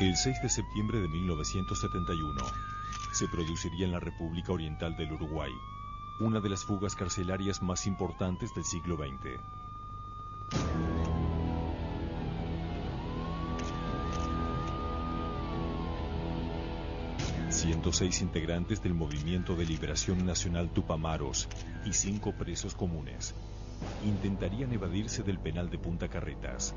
El 6 de septiembre de 1971 se produciría en la República Oriental del Uruguay una de las fugas carcelarias más importantes del siglo XX. ...106 integrantes del Movimiento de Liberación Nacional Tupamaros y 5 presos comunes intentarían evadirse del penal de Punta Carretas.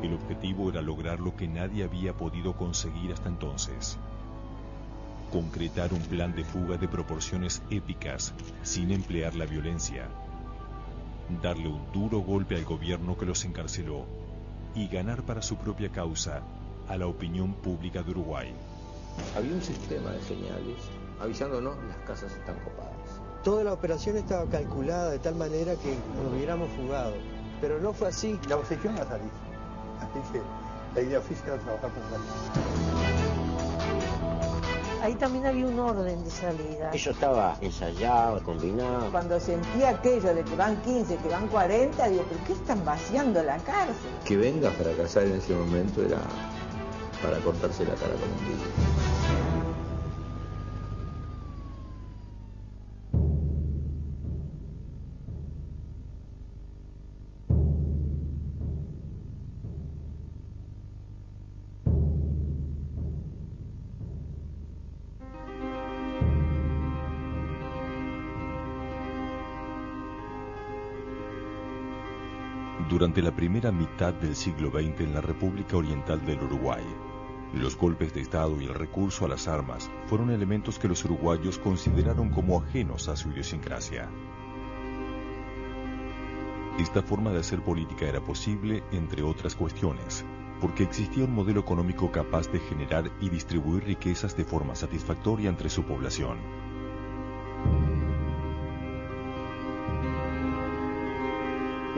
El objetivo era lograr lo que nadie había podido conseguir hasta entonces: concretar un plan de fuga de proporciones épicas sin emplear la violencia, darle un duro golpe al gobierno que los encarceló y ganar para su propia causa a la opinión pública de Uruguay. Había un sistema de señales avisándonos: las casas están copadas. Toda la operación estaba calculada de tal manera que nos hubiéramos fugado, pero no fue así. La obsesión va a salir, así que la idea física de trabajar con salir. Ahí también había un orden de salida. Eso estaba ensayado, combinado. Cuando sentía aquello de que van 15, que van 40, digo, ¿pero qué están vaciando la cárcel? Que venga a fracasar en ese momento era para cortarse la cara con un vidrio. Durante la primera mitad del siglo XX en la República Oriental del Uruguay, los golpes de Estado y el recurso a las armas fueron elementos que los uruguayos consideraron como ajenos a su idiosincrasia. Esta forma de hacer política era posible, entre otras cuestiones, porque existía un modelo económico capaz de generar y distribuir riquezas de forma satisfactoria entre su población.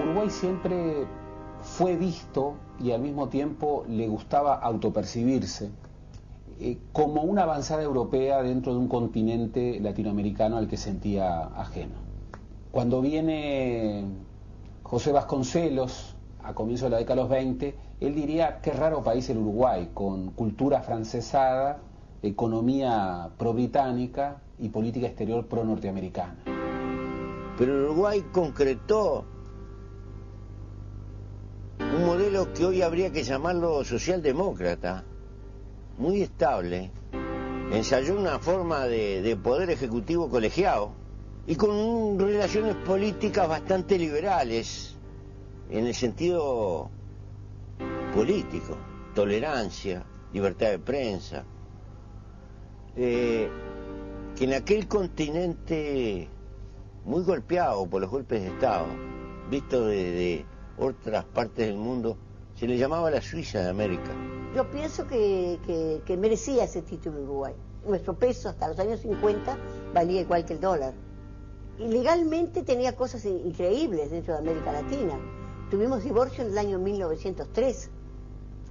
Uruguay siempre fue visto, y al mismo tiempo le gustaba autopercibirse, como una avanzada europea dentro de un continente latinoamericano al que sentía ajeno. Cuando viene José Vasconcelos, a comienzos de la década de los 20, él diría: qué raro país el Uruguay, con cultura francesada, economía pro-británica y política exterior pro-norteamericana. Pero el Uruguay concretó un modelo que hoy habría que llamarlo socialdemócrata, muy estable. Ensayó una forma de poder ejecutivo colegiado y con relaciones políticas bastante liberales en el sentido político: tolerancia, libertad de prensa, que en aquel continente muy golpeado por los golpes de Estado, visto de otras partes del mundo, se le llamaba la Suiza de América. Yo pienso que merecía ese título Uruguay. Nuestro peso hasta los años 50 valía igual que el dólar. Y legalmente tenía cosas increíbles dentro de América Latina. Tuvimos divorcio en el año 1903.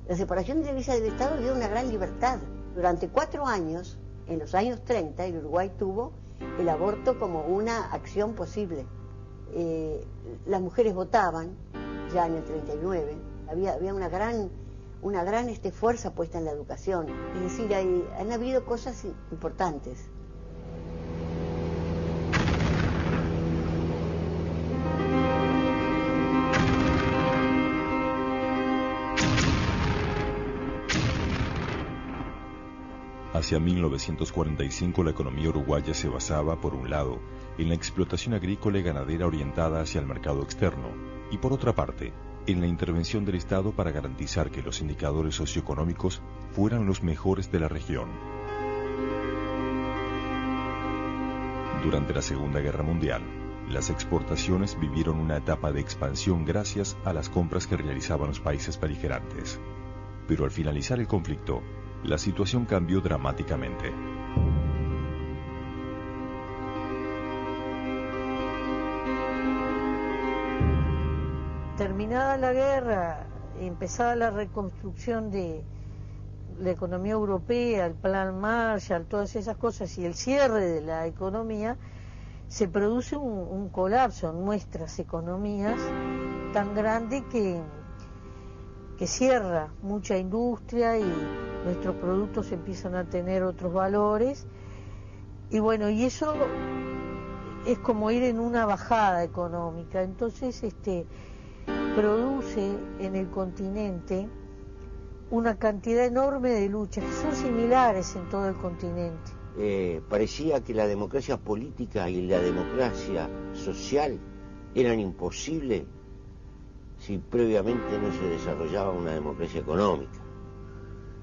La separación de la Iglesia del Estado dio una gran libertad. Durante 4 años, en los años 30, el Uruguay tuvo el aborto como una acción posible. Las mujeres votaban ya en el 39, había una gran fuerza puesta en la educación. Es decir, han habido cosas importantes. Hacia 1945 la economía uruguaya se basaba, por un lado, en la explotación agrícola y ganadera orientada hacia el mercado externo, y por otra parte, en la intervención del Estado para garantizar que los indicadores socioeconómicos fueran los mejores de la región. Durante la Segunda Guerra Mundial, las exportaciones vivieron una etapa de expansión gracias a las compras que realizaban los países beligerantes. Pero al finalizar el conflicto, la situación cambió dramáticamente. Terminada la guerra, empezada la reconstrucción de la economía europea, el plan Marshall, todas esas cosas, y el cierre de la economía, se produce un colapso en nuestras economías tan grande que cierra mucha industria y nuestros productos empiezan a tener otros valores. Y bueno, y eso es como ir en una bajada económica. Entonces produce en el continente una cantidad enorme de luchas que son similares en todo el continente. Parecía que la democracia política y la democracia social eran imposibles si previamente no se desarrollaba una democracia económica.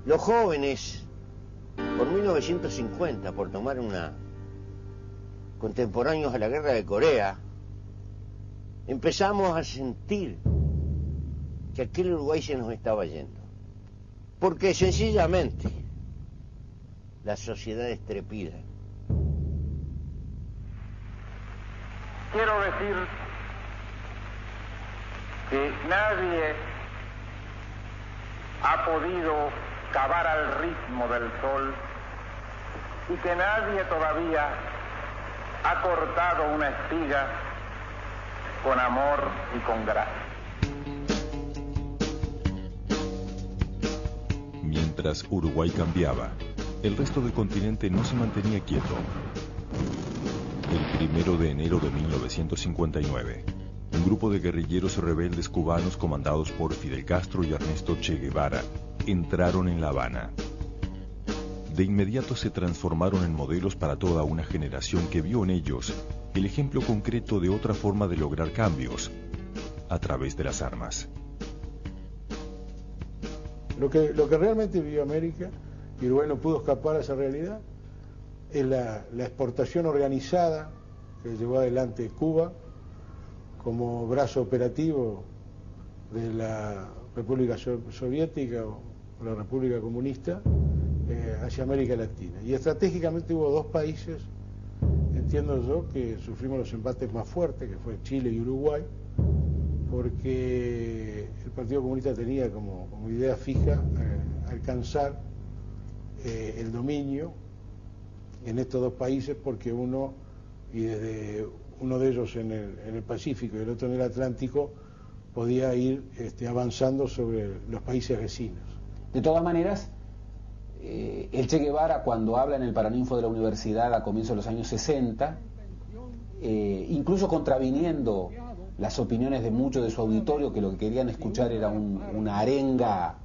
Los jóvenes, por 1950, por tomar contemporáneos a la guerra de Corea, empezamos a sentir que aquel Uruguay se nos estaba yendo. Porque sencillamente la sociedad es trepida. Quiero decir que nadie ha podido cavar al ritmo del sol y que nadie todavía ha cortado una espiga con amor y con gracia. Mientras Uruguay cambiaba, el resto del continente no se mantenía quieto. El 1 de enero de 1959, un grupo de guerrilleros rebeldes cubanos comandados por Fidel Castro y Ernesto Che Guevara entraron en La Habana. De inmediato se transformaron en modelos para toda una generación que vio en ellos el ejemplo concreto de otra forma de lograr cambios, a través de las armas. Lo que realmente vivió América, y Uruguay no pudo escapar a esa realidad, es la exportación organizada que llevó adelante Cuba como brazo operativo de la República Soviética o la República Comunista hacia América Latina. Y estratégicamente hubo dos países, entiendo yo, que sufrimos los embates más fuertes, que fue Chile y Uruguay, porque el Partido Comunista tenía como idea fija alcanzar el dominio en estos dos países, porque desde uno de ellos en el Pacífico y el otro en el Atlántico, podía ir avanzando sobre los países vecinos. De todas maneras, el Che Guevara, cuando habla en el Paraninfo de la universidad a comienzos de los años 60, incluso contraviniendo las opiniones de muchos de su auditorio, que lo que querían escuchar era una arenga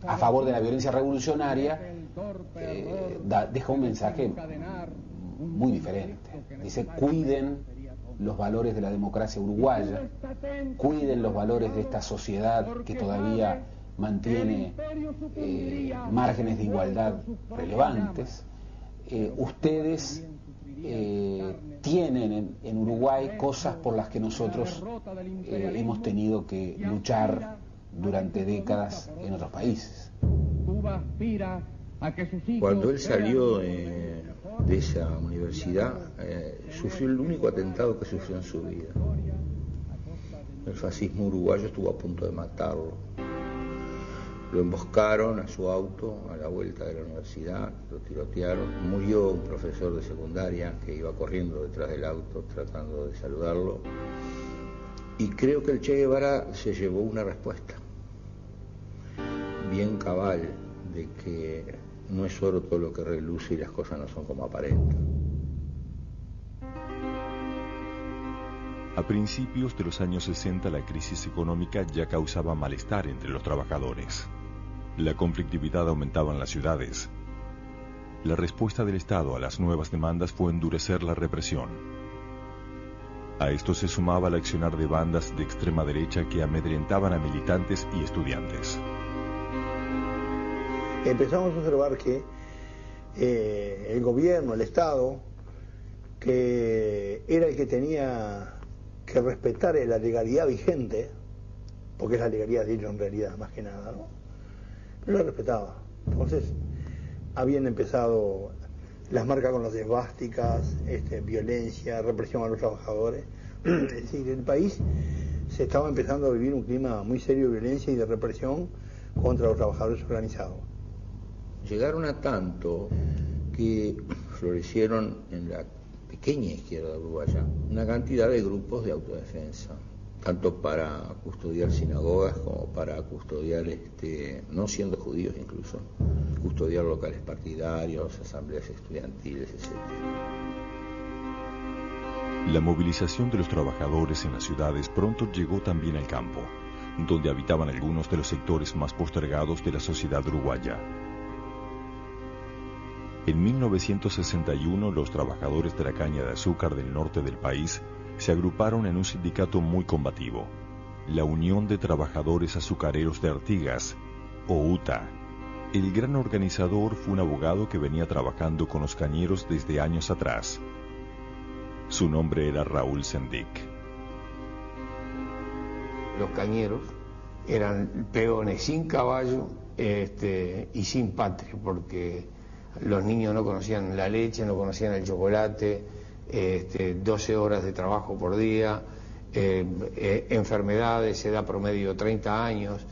a favor de la violencia revolucionaria, deja un mensaje muy diferente. Dice: cuiden los valores de la democracia uruguaya, cuiden los valores de esta sociedad que todavía mantiene márgenes de igualdad relevantes. Ustedes tienen en Uruguay cosas por las que nosotros hemos tenido que luchar durante décadas en otros países. Cuando él salió de esa universidad, sufrió el único atentado que sufrió en su vida. El fascismo uruguayo estuvo a punto de matarlo. Lo emboscaron a su auto a la vuelta de la universidad, lo tirotearon, murió un profesor de secundaria que iba corriendo detrás del auto tratando de saludarlo, y creo que el Che Guevara se llevó una respuesta bien cabal de que no es oro todo lo que reluce y las cosas no son como aparentan. A principios de los años 60 la crisis económica ya causaba malestar entre los trabajadores. La conflictividad aumentaba en las ciudades. La respuesta del Estado a las nuevas demandas fue endurecer la represión. A esto se sumaba el accionar de bandas de extrema derecha que amedrentaban a militantes y estudiantes. Empezamos a observar que el gobierno, el Estado, que era el que tenía que respetar la legalidad vigente, porque es la legalidad de ellos en realidad, más que nada, ¿no? No la respetaba. Entonces, habían empezado las marcas con las esvásticas, violencia, represión a los trabajadores. Es decir, el país se estaba empezando a vivir un clima muy serio de violencia y de represión contra los trabajadores organizados. Llegaron a tanto que florecieron en la pequeña izquierda uruguaya una cantidad de grupos de autodefensa, tanto para custodiar sinagogas como para custodiar, no siendo judíos incluso, custodiar locales partidarios, asambleas estudiantiles, etc. La movilización de los trabajadores en las ciudades pronto llegó también al campo, donde habitaban algunos de los sectores más postergados de la sociedad uruguaya. En 1961, los trabajadores de la caña de azúcar del norte del país se agruparon en un sindicato muy combativo, la Unión de Trabajadores Azucareros de Artigas, o UTA. El gran organizador fue un abogado que venía trabajando con los cañeros desde años atrás. Su nombre era Raúl Sendik. Los cañeros eran peones sin caballo y sin patria, porque los niños no conocían la leche, no conocían el chocolate, 12 horas de trabajo por día, enfermedades, edad promedio 30 años,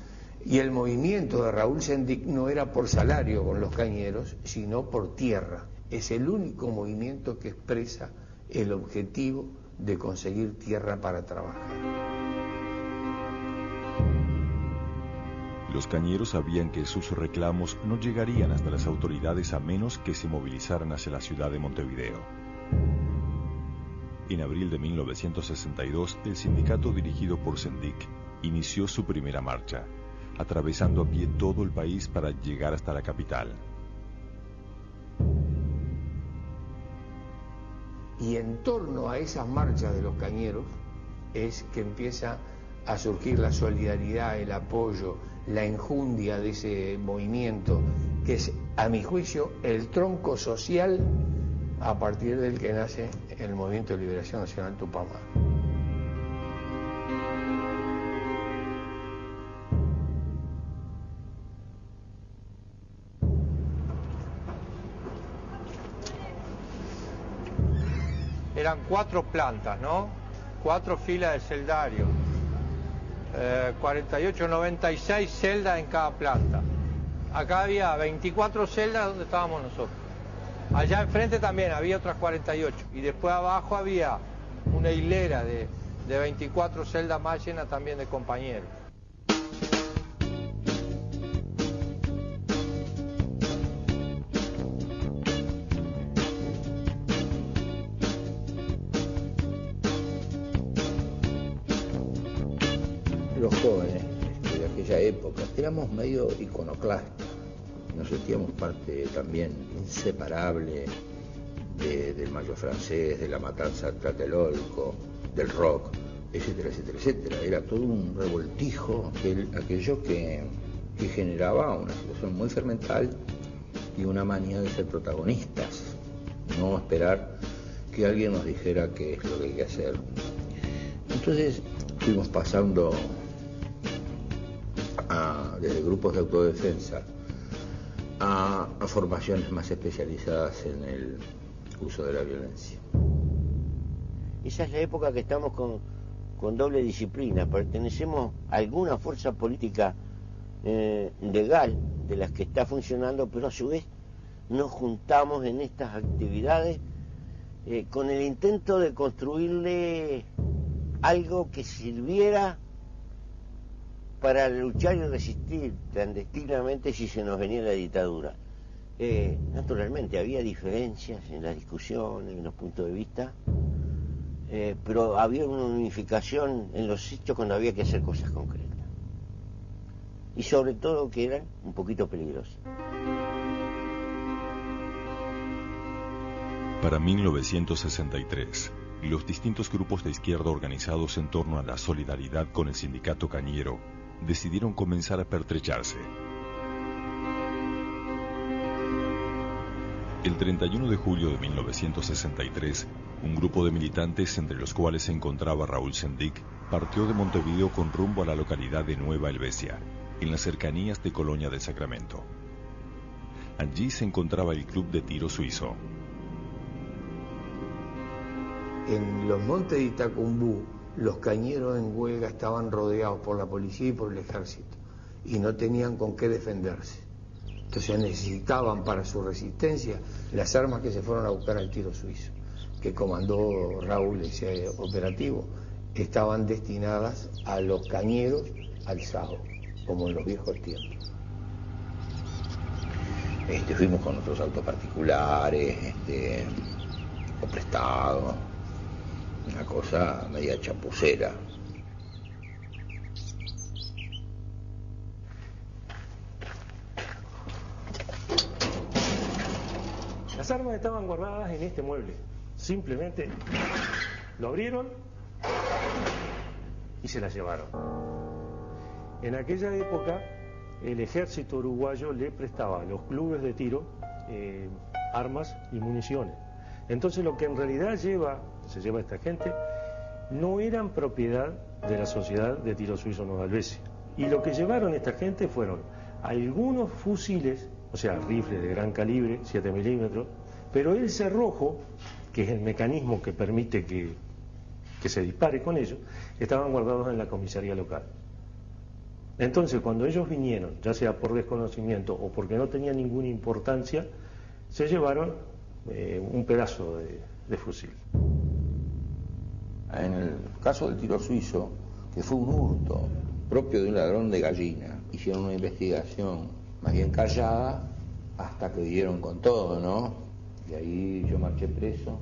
y el movimiento de Raúl Sendik no era por salario con los cañeros, sino por tierra. Es el único movimiento que expresa el objetivo de conseguir tierra para trabajar. Los cañeros sabían que sus reclamos no llegarían hasta las autoridades a menos que se movilizaran hacia la ciudad de Montevideo. En abril de 1962, el sindicato dirigido por Sendik inició su primera marcha, atravesando a pie todo el país para llegar hasta la capital. Y en torno a esas marchas de los cañeros es que empieza a surgir la solidaridad, el apoyo, la enjundia de ese movimiento, que es, a mi juicio, el tronco social a partir del que nace el Movimiento de Liberación Nacional Tupamaro. Eran 4 plantas, ¿no? 4 filas de celdario. 48, 96 celdas en cada planta. Acá había 24 celdas donde estábamos nosotros. Allá enfrente también había otras 48. Y después abajo había una hilera de 24 celdas más llenas también de compañeros. Los jóvenes de aquella época éramos medio iconoclastas, nos sentíamos parte también inseparable del Mayo francés, de la matanza de Tlatelolco, del rock, etcétera, etcétera, etcétera. Era todo un revoltijo, aquello que generaba una situación muy fermental y una manía de ser protagonistas, no esperar que alguien nos dijera qué es lo que hay que hacer. Entonces fuimos pasando desde grupos de autodefensa a formaciones más especializadas en el uso de la violencia. Esa es la época que estamos con doble disciplina. Pertenecemos a alguna fuerza política legal de las que está funcionando, pero a su vez nos juntamos en estas actividades con el intento de construirle algo que sirviera para luchar y resistir clandestinamente si se nos venía la dictadura. Naturalmente había diferencias en la discusión, en los puntos de vista, pero había una unificación en los hechos cuando había que hacer cosas concretas. Y sobre todo que eran un poquito peligrosas. Para 1963, los distintos grupos de izquierda organizados en torno a la solidaridad con el sindicato cañero decidieron comenzar a pertrecharse. El 31 de julio de 1963, un grupo de militantes, entre los cuales se encontraba Raúl Sendik, partió de Montevideo con rumbo a la localidad de Nueva Helvecia, en las cercanías de Colonia del Sacramento. Allí se encontraba el Club de Tiro Suizo. En los montes de Itacumbú, los cañeros en huelga estaban rodeados por la policía y por el ejército y no tenían con qué defenderse. Entonces necesitaban para su resistencia las armas que se fueron a buscar al Tiro Suizo, que comandó Raúl ese operativo, estaban destinadas a los cañeros alzados, como en los viejos tiempos. Fuimos con nuestros autos particulares, o prestados, una cosa media chapucera. Las armas estaban guardadas en este mueble. Simplemente lo abrieron y se las llevaron. En aquella época, el ejército uruguayo le prestaba a los clubes de tiro armas y municiones. Entonces lo que en realidad se lleva esta gente, no eran propiedad de la Sociedad de Tiro Suizo Nueva Helvecia. Y lo que llevaron esta gente fueron algunos fusiles, o sea, rifles de gran calibre, 7 milímetros, pero el cerrojo, que es el mecanismo que permite que se dispare con ellos, estaban guardados en la comisaría local. Entonces, cuando ellos vinieron, ya sea por desconocimiento o porque no tenían ninguna importancia, se llevaron un pedazo de fusil. En el caso del tiro suizo, que fue un hurto propio de un ladrón de gallina, hicieron una investigación más bien callada hasta que dieron con todo, ¿no? Y ahí yo marché preso,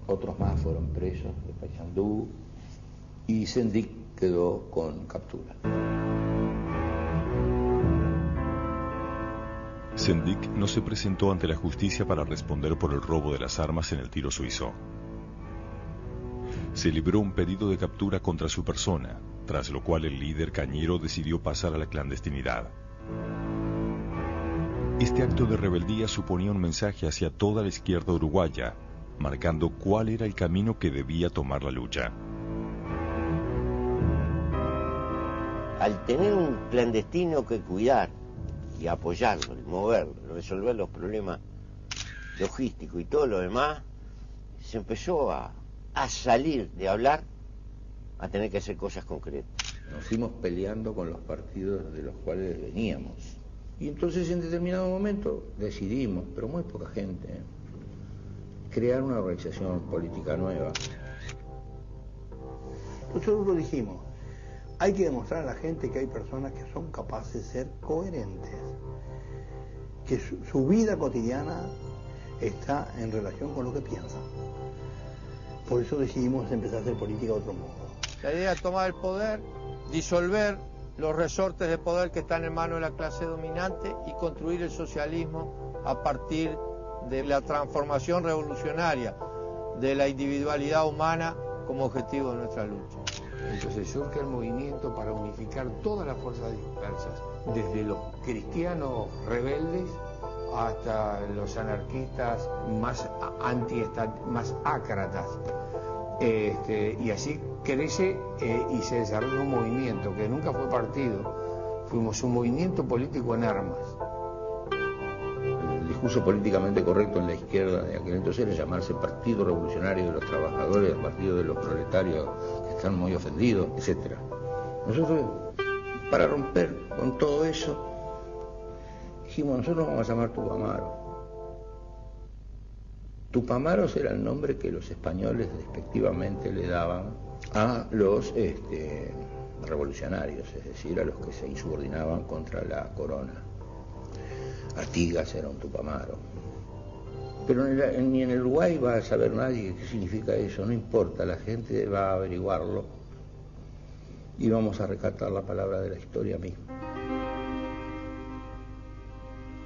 otros más fueron presos de Paysandú y Sendik quedó con captura. Sendik no se presentó ante la justicia para responder por el robo de las armas en el tiro suizo. Se libró un pedido de captura contra su persona, tras lo cual el líder cañero decidió pasar a la clandestinidad. Este acto de rebeldía suponía un mensaje hacia toda la izquierda uruguaya, marcando cuál era el camino que debía tomar la lucha. Al tener un clandestino que cuidar y apoyarlo, y moverlo, resolver los problemas logísticos y todo lo demás, se empezó a salir de hablar a tener que hacer cosas concretas. Nos fuimos peleando con los partidos de los cuales veníamos. Y entonces en determinado momento decidimos, pero muy poca gente, crear una organización política nueva. Nosotros dijimos, hay que demostrar a la gente que hay personas que son capaces de ser coherentes, que su vida cotidiana está en relación con lo que piensan. Por eso decidimos empezar a hacer política de otro modo. La idea es tomar el poder, disolver los resortes de poder que están en manos de la clase dominante y construir el socialismo a partir de la transformación revolucionaria de la individualidad humana como objetivo de nuestra lucha. Entonces surge el movimiento para unificar todas las fuerzas dispersas, desde los cristianos rebeldes hasta los anarquistas más más ácratas. Y así crece y se desarrolla un movimiento que nunca fue partido, fuimos un movimiento político en armas. El discurso políticamente correcto en la izquierda de aquel entonces era llamarse Partido Revolucionario de los Trabajadores, Partido de los Proletarios que están muy ofendidos, etc. Nosotros, para romper con todo eso, dijimos, nosotros vamos a llamar Tupamaros. Tupamaros era el nombre que los españoles despectivamente le daban a los revolucionarios, es decir, a los que se insubordinaban contra la corona. Artigas era un Tupamaro. Pero ni en el Uruguay va a saber nadie qué significa eso, no importa, la gente va a averiguarlo y vamos a recatar la palabra de la historia misma.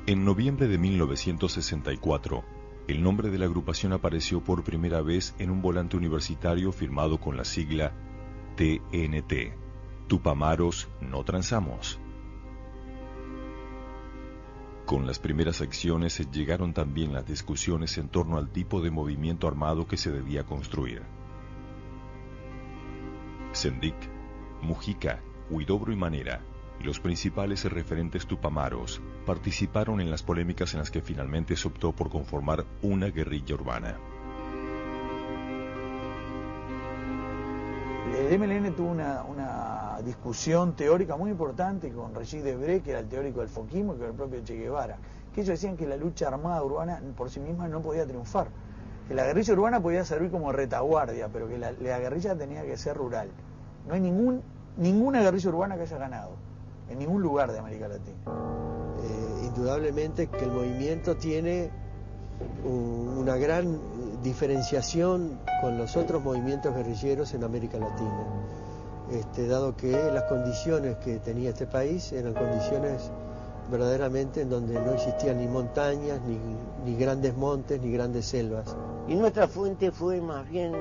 En noviembre de 1964, el nombre de la agrupación apareció por primera vez en un volante universitario firmado con la sigla TNT, Tupamaros no transamos. Con las primeras acciones llegaron también las discusiones en torno al tipo de movimiento armado que se debía construir. Sendik, Mujica, Huidobro y Manera, los principales referentes tupamaros, participaron en las polémicas en las que finalmente se optó por conformar una guerrilla urbana. El MLN tuvo una discusión teórica muy importante con Regis Debray, que era el teórico del foquismo, y con el propio Che Guevara, que ellos decían que la lucha armada urbana por sí misma no podía triunfar, que la guerrilla urbana podía servir como retaguardia, pero que la guerrilla tenía que ser rural. No hay ninguna guerrilla urbana que haya ganado en ningún lugar de América Latina. Indudablemente que el movimiento tiene una gran diferenciación con los otros movimientos guerrilleros en América Latina, dado que las condiciones que tenía este país eran condiciones verdaderamente en donde no existían ni montañas, ni grandes montes, ni grandes selvas. Y nuestra fuente fue más bien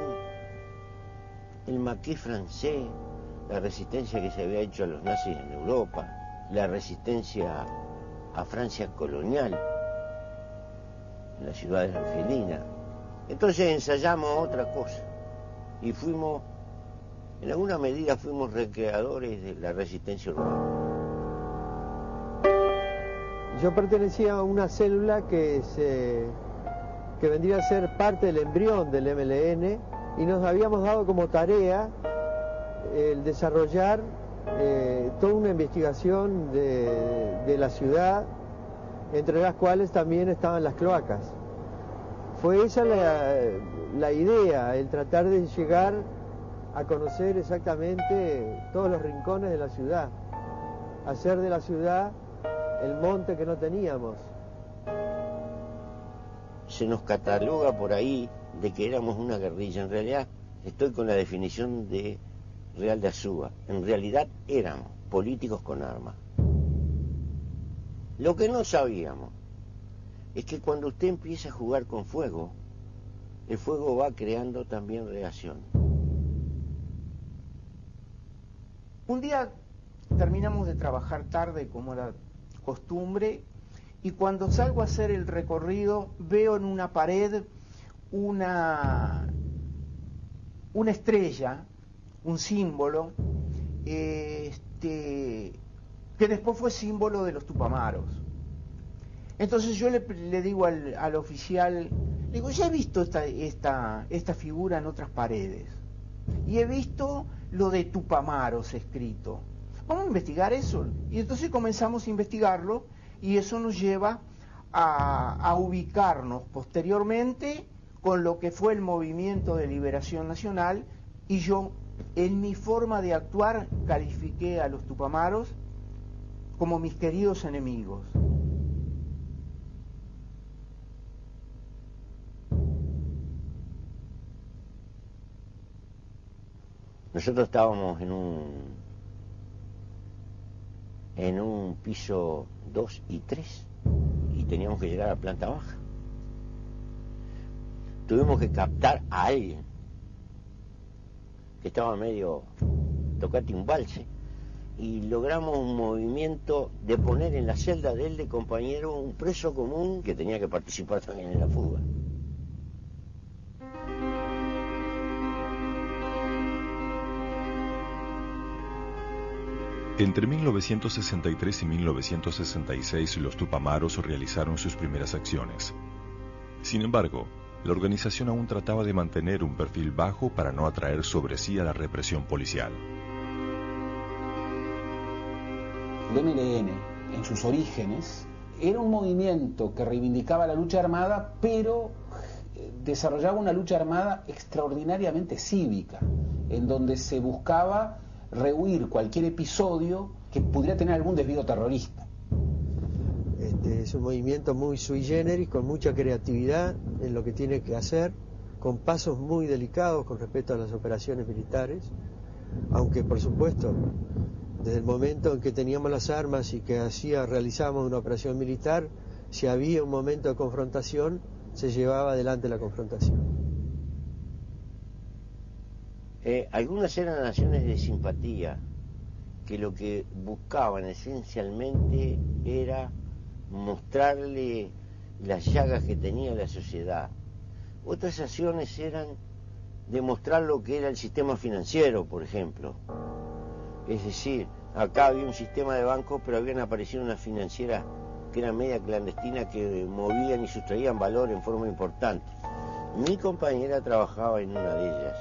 el maquis francés, la resistencia que se había hecho a los nazis en Europa, la resistencia a Francia colonial, en las ciudades argelinas. Entonces ensayamos otra cosa y fuimos, en alguna medida fuimos recreadores de la resistencia urbana. Yo pertenecía a una célula que vendría a ser parte del embrión del MLN y nos habíamos dado como tarea el desarrollar toda una investigación de la ciudad, entre las cuales también estaban las cloacas. Fue esa la idea, el tratar de llegar a conocer exactamente todos los rincones de la ciudad, hacer de la ciudad el monte que no teníamos. Se nos cataloga por ahí de que éramos una guerrilla. En realidad estoy con la definición de Real de Azúa. En realidad éramos políticos con armas. Lo que no sabíamos es que cuando usted empieza a jugar con fuego, el fuego va creando también reacción. Un día terminamos de trabajar tarde, como era costumbre, y cuando salgo a hacer el recorrido veo en una pared una estrella, un símbolo, que después fue símbolo de los Tupamaros. Entonces yo le digo al oficial, le digo, ya he visto esta figura en otras paredes, y he visto lo de Tupamaros escrito. Vamos a investigar eso. Y entonces comenzamos a investigarlo, y eso nos lleva a ubicarnos posteriormente con lo que fue el movimiento de liberación nacional, y yo, en mi forma de actuar, califiqué a los Tupamaros como mis queridos enemigos. Nosotros estábamos en un piso 2 y 3 y teníamos que llegar a la planta baja. Tuvimos que captar a alguien que estaba medio tocate un valse y logramos un movimiento de poner en la celda de él de compañero un preso común que tenía que participar también en la fuga. Entre 1963 y 1966 los Tupamaros realizaron sus primeras acciones. Sin embargo, la organización aún trataba de mantener un perfil bajo para no atraer sobre sí a la represión policial. El MLN, en sus orígenes, era un movimiento que reivindicaba la lucha armada, pero desarrollaba una lucha armada extraordinariamente cívica, en donde se buscaba rehuir cualquier episodio que pudiera tener algún desvío terrorista. Es un movimiento muy sui generis, con mucha creatividad en lo que tiene que hacer, con pasos muy delicados con respecto a las operaciones militares, aunque por supuesto desde el momento en que teníamos las armas y que realizábamos una operación militar, si había un momento de confrontación, se llevaba adelante la confrontación. Algunas eran acciones de simpatía, que lo que buscaban esencialmente era mostrarle las llagas que tenía la sociedad. Otras acciones eran demostrar lo que era el sistema financiero, por ejemplo. Es decir, acá había un sistema de bancos, pero habían aparecido unas financieras que eran media clandestinas, que movían y sustraían valor en forma importante. Mi compañera trabajaba en una de ellas.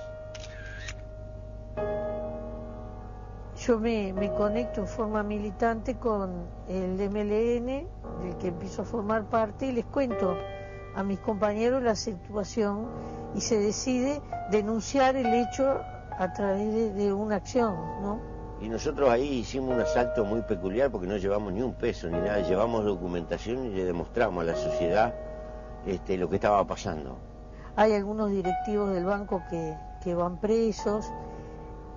Yo me conecto en forma militante con el MLN, del que empiezo a formar parte, y les cuento a mis compañeros la situación y se decide denunciar el hecho a través de una acción, ¿no? Y nosotros ahí hicimos un asalto muy peculiar porque no llevamos ni un peso ni nada, llevamos documentación y le demostramos a la sociedad lo que estaba pasando. Hay algunos directivos del banco que van presos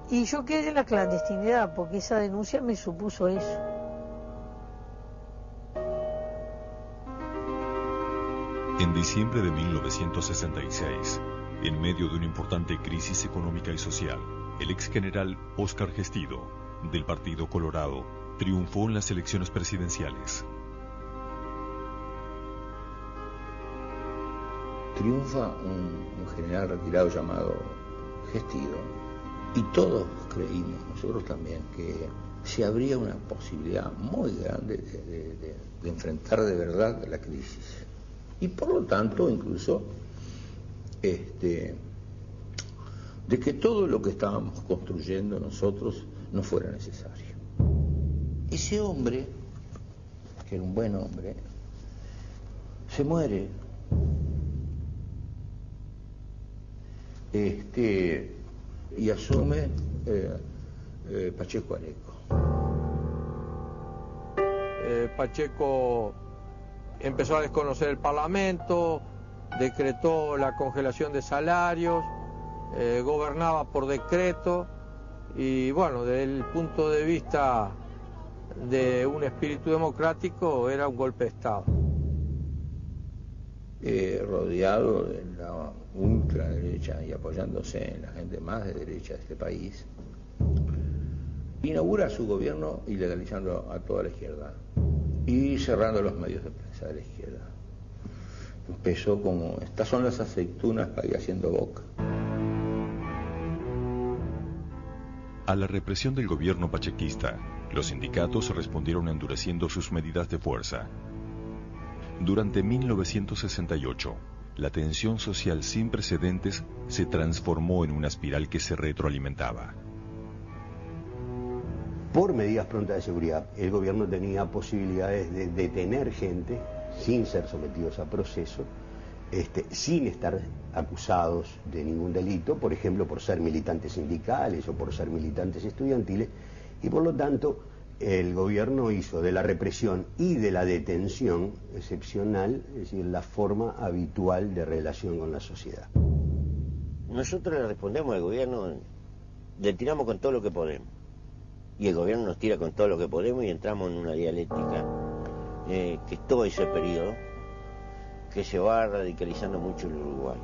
y yo quedé en la clandestinidad porque esa denuncia me supuso eso. En diciembre de 1966, en medio de una importante crisis económica y social, el ex general Óscar Gestido, del Partido Colorado, triunfó en las elecciones presidenciales. Triunfa un general retirado llamado Gestido, y todos creímos, nosotros también, que se abría una posibilidad muy grande de enfrentar de verdad la crisis. Y por lo tanto, incluso, de que todo lo que estábamos construyendo nosotros no fuera necesario. Ese hombre, que era un buen hombre, se muere. Y asume Pacheco Areco. Pacheco empezó a desconocer el Parlamento, decretó la congelación de salarios, gobernaba por decreto y bueno, desde el punto de vista de un espíritu democrático era un golpe de Estado. Rodeado de la ultraderecha y apoyándose en la gente más de derecha de este país, inaugura su gobierno ilegalizando a toda la izquierda y cerrando los medios de prensa de la izquierda. Empezó como, estas son las aceitunas para ir haciendo boca. A la represión del gobierno pachequista, los sindicatos respondieron endureciendo sus medidas de fuerza. Durante 1968, la tensión social sin precedentes se transformó en una espiral que se retroalimentaba. Por medidas prontas de seguridad, el gobierno tenía posibilidades de detener gente sin ser sometidos a proceso, sin estar acusados de ningún delito, por ejemplo, por ser militantes sindicales o por ser militantes estudiantiles, y por lo tanto el gobierno hizo de la represión y de la detención excepcional, es decir, la forma habitual de relación con la sociedad. Nosotros le respondemos al gobierno, le tiramos con todo lo que podemos. Y el gobierno nos tira con todo lo que podemos y entramos en una dialéctica que es todo ese periodo que se va radicalizando mucho en Uruguay.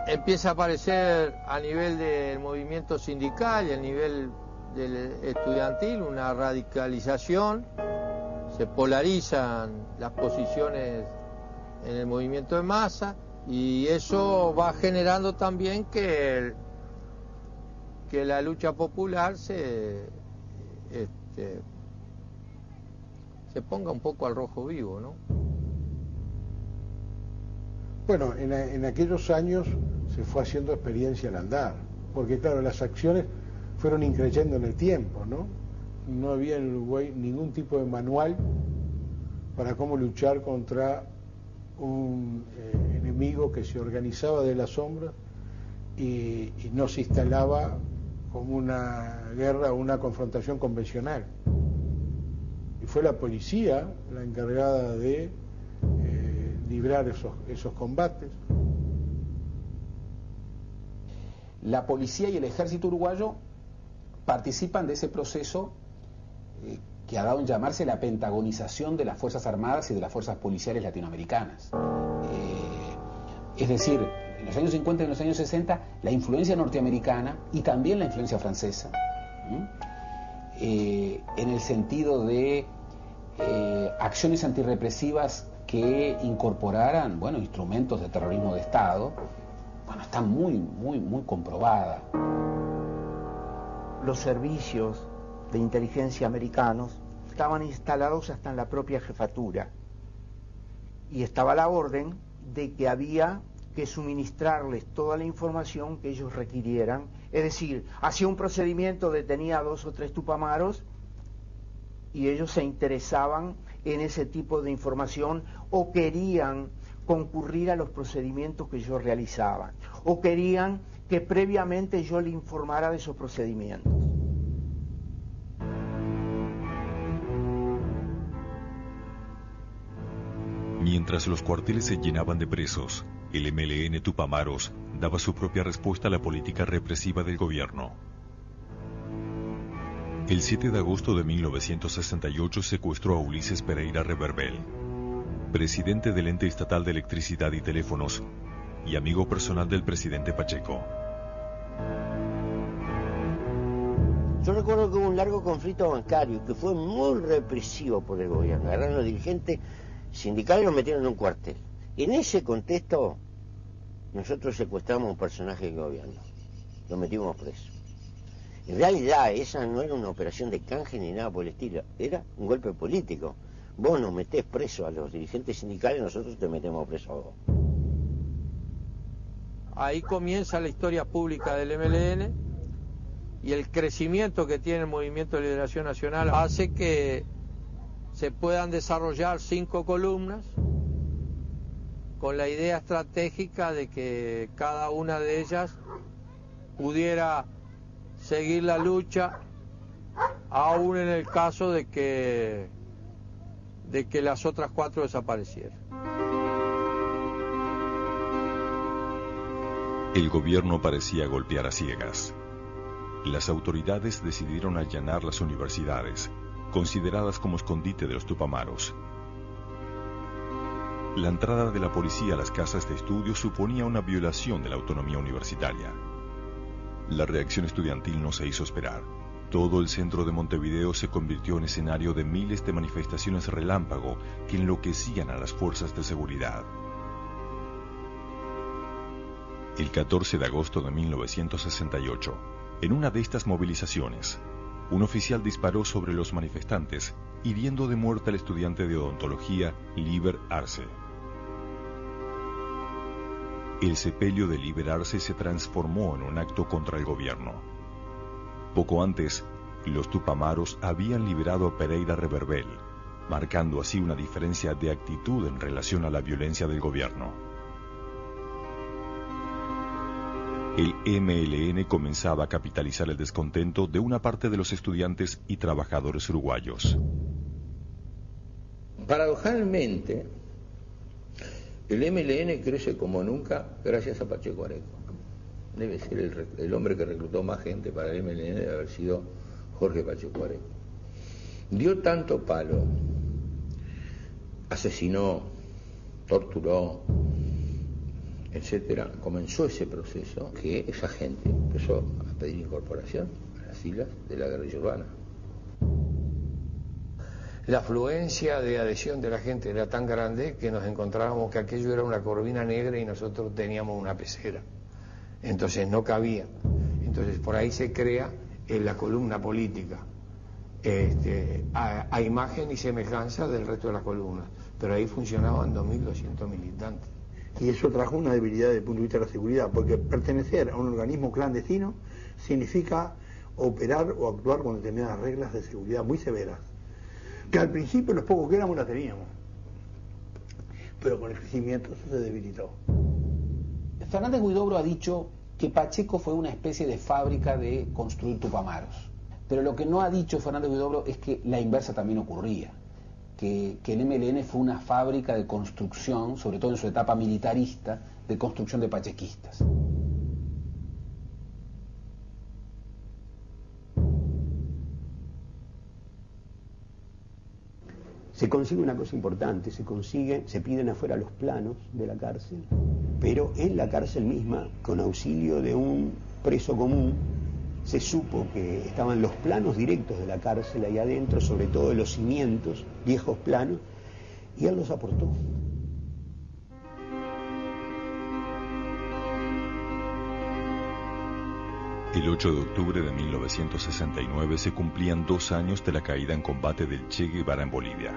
Empieza a aparecer a nivel del movimiento sindical y a nivel del estudiantil una radicalización, se polarizan las posiciones en el movimiento de masa y eso va generando también que la lucha popular se ponga un poco al rojo vivo, ¿no? Bueno, en aquellos años se fue haciendo experiencia al andar, porque claro, las acciones fueron increyendo en el tiempo, ¿no? No había en Uruguay ningún tipo de manual para cómo luchar contra un enemigo que se organizaba de las sombras y no se instalaba como una guerra o una confrontación convencional. Y fue la policía la encargada de librar esos combates. La policía y el ejército uruguayo participan de ese proceso que ha dado en llamarse la pentagonización de las Fuerzas Armadas y de las Fuerzas Policiales latinoamericanas. Es decir, en los años 50 y en los años 60, la influencia norteamericana y también la influencia francesa, en el sentido de acciones antirrepresivas que incorporaran, bueno, instrumentos de terrorismo de Estado, bueno, está muy comprobada. Los servicios de inteligencia americanos estaban instalados hasta en la propia jefatura y estaba la orden de que había que suministrarles toda la información que ellos requirieran, es decir, hacía un procedimiento, detenía a 2 o 3 tupamaros y ellos se interesaban en ese tipo de información o querían concurrir a los procedimientos que yo realizaba, o querían que previamente yo le informara de esos procedimientos. Mientras los cuarteles se llenaban de presos, el MLN Tupamaros daba su propia respuesta a la política represiva del gobierno. El 7 de agosto de 1968 secuestró a Ulises Pereira Reverbel, presidente del Ente Estatal de Electricidad y Teléfonos y amigo personal del presidente Pacheco. Yo recuerdo que hubo un largo conflicto bancario que fue muy represivo por el gobierno. Agarraron a los dirigentes sindicales y los metieron en un cuartel. En ese contexto, nosotros secuestramos a un personaje del gobierno. Lo metimos preso. En realidad, esa no era una operación de canje ni nada por el estilo. Era un golpe político. Vos nos metés preso a los dirigentes sindicales, nosotros te metemos preso a vos. Ahí comienza la historia pública del MLN y el crecimiento que tiene el Movimiento de Liberación Nacional hace que se puedan desarrollar 5 columnas con la idea estratégica de que cada una de ellas pudiera seguir la lucha, aún en el caso de que las otras 4 desaparecieran. El gobierno parecía golpear a ciegas. Las autoridades decidieron allanar las universidades, consideradas como escondite de los Tupamaros. La entrada de la policía a las casas de estudio suponía una violación de la autonomía universitaria. La reacción estudiantil no se hizo esperar. Todo el centro de Montevideo se convirtió en escenario de miles de manifestaciones relámpago que enloquecían a las fuerzas de seguridad. El 14 de agosto de 1968, en una de estas movilizaciones, un oficial disparó sobre los manifestantes, hiriendo de muerte al estudiante de odontología Liber Arce. El sepelio de Liber Arce se transformó en un acto contra el gobierno. Poco antes, los Tupamaros habían liberado a Pereira Reverbel, marcando así una diferencia de actitud en relación a la violencia del gobierno. El MLN comenzaba a capitalizar el descontento de una parte de los estudiantes y trabajadores uruguayos. Paradojalmente, el MLN crece como nunca gracias a Pacheco Areco. Debe ser el hombre que reclutó más gente para el MLN, debe haber sido Jorge Pacheco Areco. Dio tanto palo, asesinó, torturó, etcétera, comenzó ese proceso que esa gente empezó a pedir incorporación a las filas de la guerrilla urbana. La afluencia de adhesión de la gente era tan grande que nos encontrábamos que aquello era una corvina negra y nosotros teníamos una pecera. Entonces no cabía. Entonces por ahí se crea la columna política, a imagen y semejanza del resto de las columnas. Pero ahí funcionaban 2.200 militantes. Y eso trajo una debilidad desde el punto de vista de la seguridad, porque pertenecer a un organismo clandestino significa operar o actuar con determinadas reglas de seguridad muy severas, que al principio los pocos que éramos las teníamos, pero con el crecimiento eso se debilitó. Fernández Huidobro ha dicho que Pacheco fue una especie de fábrica de construir Tupamaros, pero lo que no ha dicho Fernández Huidobro es que la inversa también ocurría, que el MLN fue una fábrica de construcción, sobre todo en su etapa militarista, de construcción de pachequistas. Se consigue una cosa importante, se piden afuera los planos de la cárcel, pero en la cárcel misma, con auxilio de un preso común, se supo que estaban los planos directos de la cárcel ahí adentro, sobre todo de los cimientos, viejos planos, y él los aportó. El 8 de octubre de 1969 se cumplían 2 años de la caída en combate del Che Guevara en Bolivia.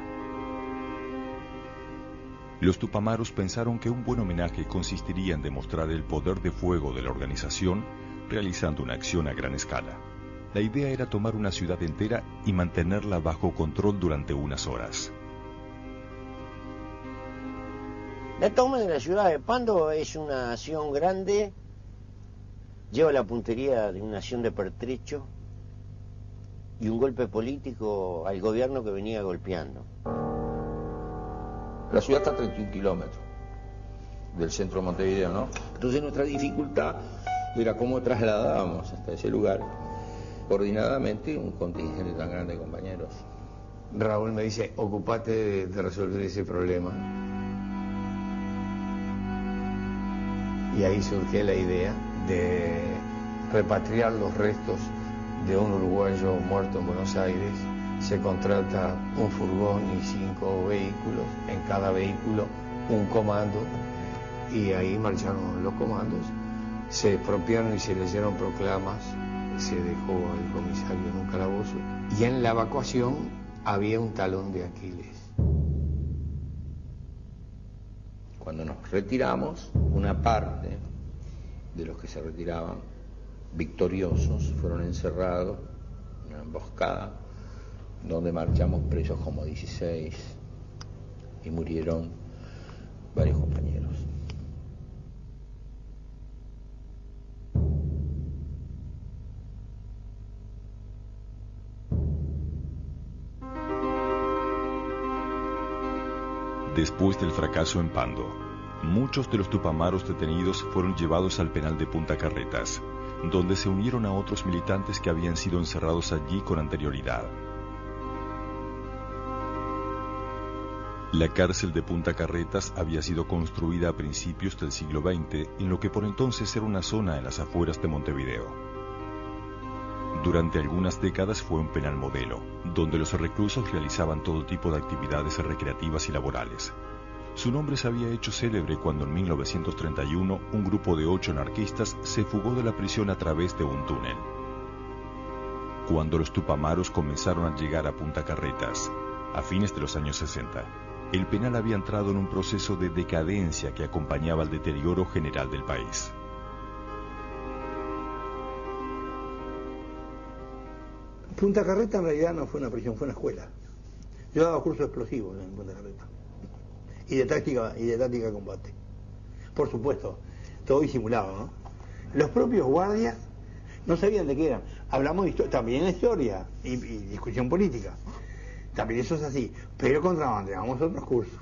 Los Tupamaros pensaron que un buen homenaje consistiría en demostrar el poder de fuego de la organización realizando una acción a gran escala. La idea era tomar una ciudad entera y mantenerla bajo control durante unas horas. La toma de la ciudad de Pando es una acción grande, lleva la puntería de una acción de pertrecho y un golpe político al gobierno que venía golpeando. La ciudad está a 31 kilómetros del centro de Montevideo, ¿no? Entonces nuestra dificultad era cómo trasladábamos hasta ese lugar coordinadamente un contingente tan grande de compañeros. Raúl me dice, ocupate de resolver ese problema. Y ahí surge la idea de repatriar los restos de un uruguayo muerto en Buenos Aires. Se contrata un furgón y 5 vehículos, en cada vehículo un comando, y ahí marcharon los comandos, se expropiaron y se leyeron proclamas, se dejó al comisario en un calabozo, y en la evacuación había un talón de Aquiles. Cuando nos retiramos, una parte de los que se retiraban victoriosos fueron encerrados en una emboscada donde marchamos presos como 16 y murieron varios compañeros. Después del fracaso en Pando, muchos de los tupamaros detenidos fueron llevados al penal de Punta Carretas, donde se unieron a otros militantes que habían sido encerrados allí con anterioridad. La cárcel de Punta Carretas había sido construida a principios del siglo XX en lo que por entonces era una zona en las afueras de Montevideo. Durante algunas décadas fue un penal modelo, donde los reclusos realizaban todo tipo de actividades recreativas y laborales. Su nombre se había hecho célebre cuando en 1931 un grupo de 8 anarquistas se fugó de la prisión a través de un túnel. Cuando los tupamaros comenzaron a llegar a Punta Carretas, a fines de los años 60, el penal había entrado en un proceso de decadencia que acompañaba el deterioro general del país. Punta Carreta en realidad no fue una prisión, fue una escuela. Yo daba cursos explosivos en Punta Carreta. Y de táctica de combate. Por supuesto, todo disimulado, ¿no? Los propios guardias no sabían de qué eran. Hablamos de también de historia y discusión política. También eso es así. Pero contrabandeábamos otros cursos.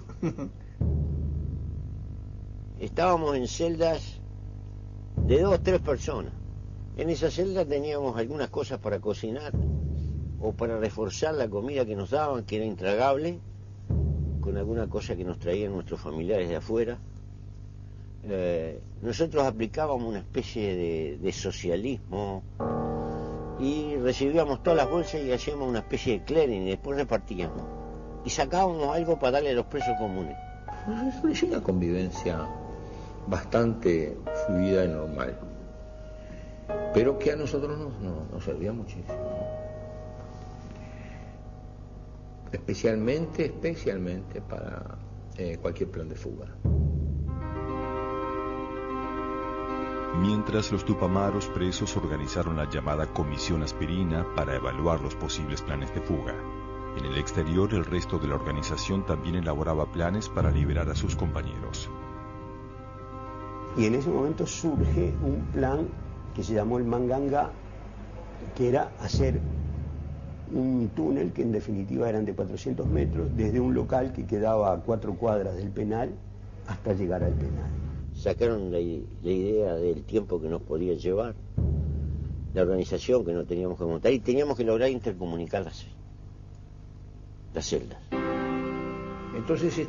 Estábamos en celdas de 2 o 3 personas. En esa celda teníamos algunas cosas para cocinar o para reforzar la comida que nos daban, que era intragable, con alguna cosa que nos traían nuestros familiares de afuera. Nosotros aplicábamos una especie de socialismo y recibíamos todas las bolsas y hacíamos una especie de clearing y después repartíamos. Y sacábamos algo para darle a los presos comunes. Es una convivencia bastante fluida y normal, pero que a nosotros nos servía muchísimo. Especialmente para cualquier plan de fuga. Mientras los tupamaros presos organizaron la llamada Comisión Aspirina para evaluar los posibles planes de fuga, en el exterior el resto de la organización también elaboraba planes para liberar a sus compañeros. Y en ese momento surge un plan que se llamó el Mangangá, que era hacer un túnel que en definitiva eran de 400 metros, desde un local que quedaba a 4 cuadras del penal hasta llegar al penal. Sacaron la idea del tiempo que nos podía llevar, la organización que no teníamos que montar, y teníamos que lograr intercomunicar las celdas. Entonces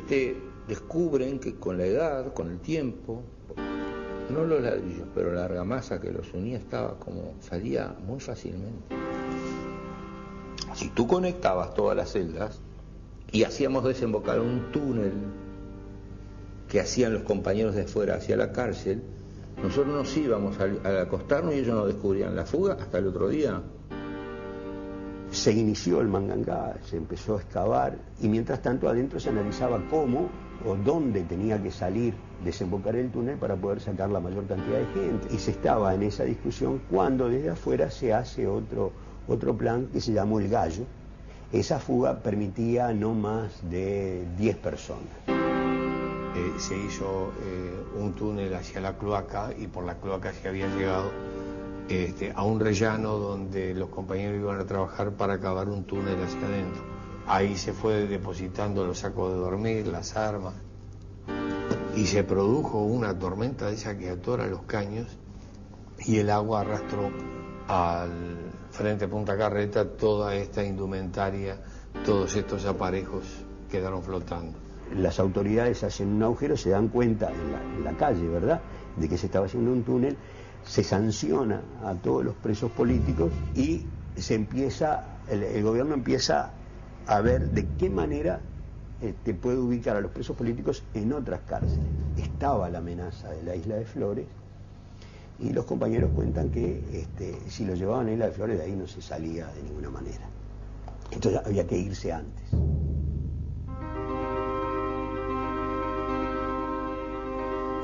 descubren que con la edad, con el tiempo, no los ladrillos, pero la argamasa que los unía salía muy fácilmente. Si tú conectabas todas las celdas y hacíamos desembocar un túnel que hacían los compañeros de fuera hacia la cárcel, nosotros nos íbamos al acostarnos y ellos no descubrían la fuga hasta el otro día. Se inició el Mangangá, se empezó a excavar y mientras tanto adentro se analizaba cómo o dónde tenía que salir, desembocar el túnel para poder sacar la mayor cantidad de gente. Y se estaba en esa discusión cuando desde afuera se hace otro plan que se llamó el Gallo. Esa fuga permitía no más de 10 personas. se hizo un túnel hacia la cloaca y por la cloaca se había llegado a un rellano donde los compañeros iban a trabajar para cavar un túnel hacia adentro. Ahí se fue depositando los sacos de dormir, las armas, y se produjo una tormenta de esa que atora los caños y el agua arrastró al frente Punta Carreta toda esta indumentaria, todos estos aparejos quedaron flotando. Las autoridades hacen un agujero, se dan cuenta en la calle, ¿verdad?, de que se estaba haciendo un túnel, se sanciona a todos los presos políticos y se empieza, el gobierno empieza a ver de qué manera puede ubicar a los presos políticos en otras cárceles. Estaba la amenaza de la Isla de Flores y los compañeros cuentan que si lo llevaban a Isla de Flores, de ahí no se salía de ninguna manera. Entonces había que irse antes.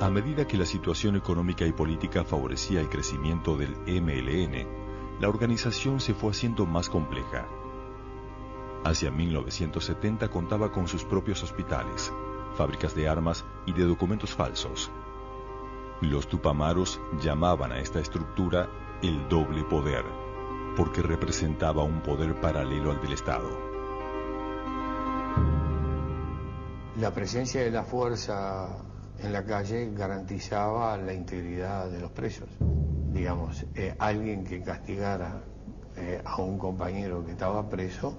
A medida que la situación económica y política favorecía el crecimiento del MLN, la organización se fue haciendo más compleja. Hacia 1970 contaba con sus propios hospitales, fábricas de armas y de documentos falsos. Los tupamaros llamaban a esta estructura el doble poder, porque representaba un poder paralelo al del Estado. La presencia de la fuerza en la calle garantizaba la integridad de los presos. Digamos, alguien que castigara a un compañero que estaba preso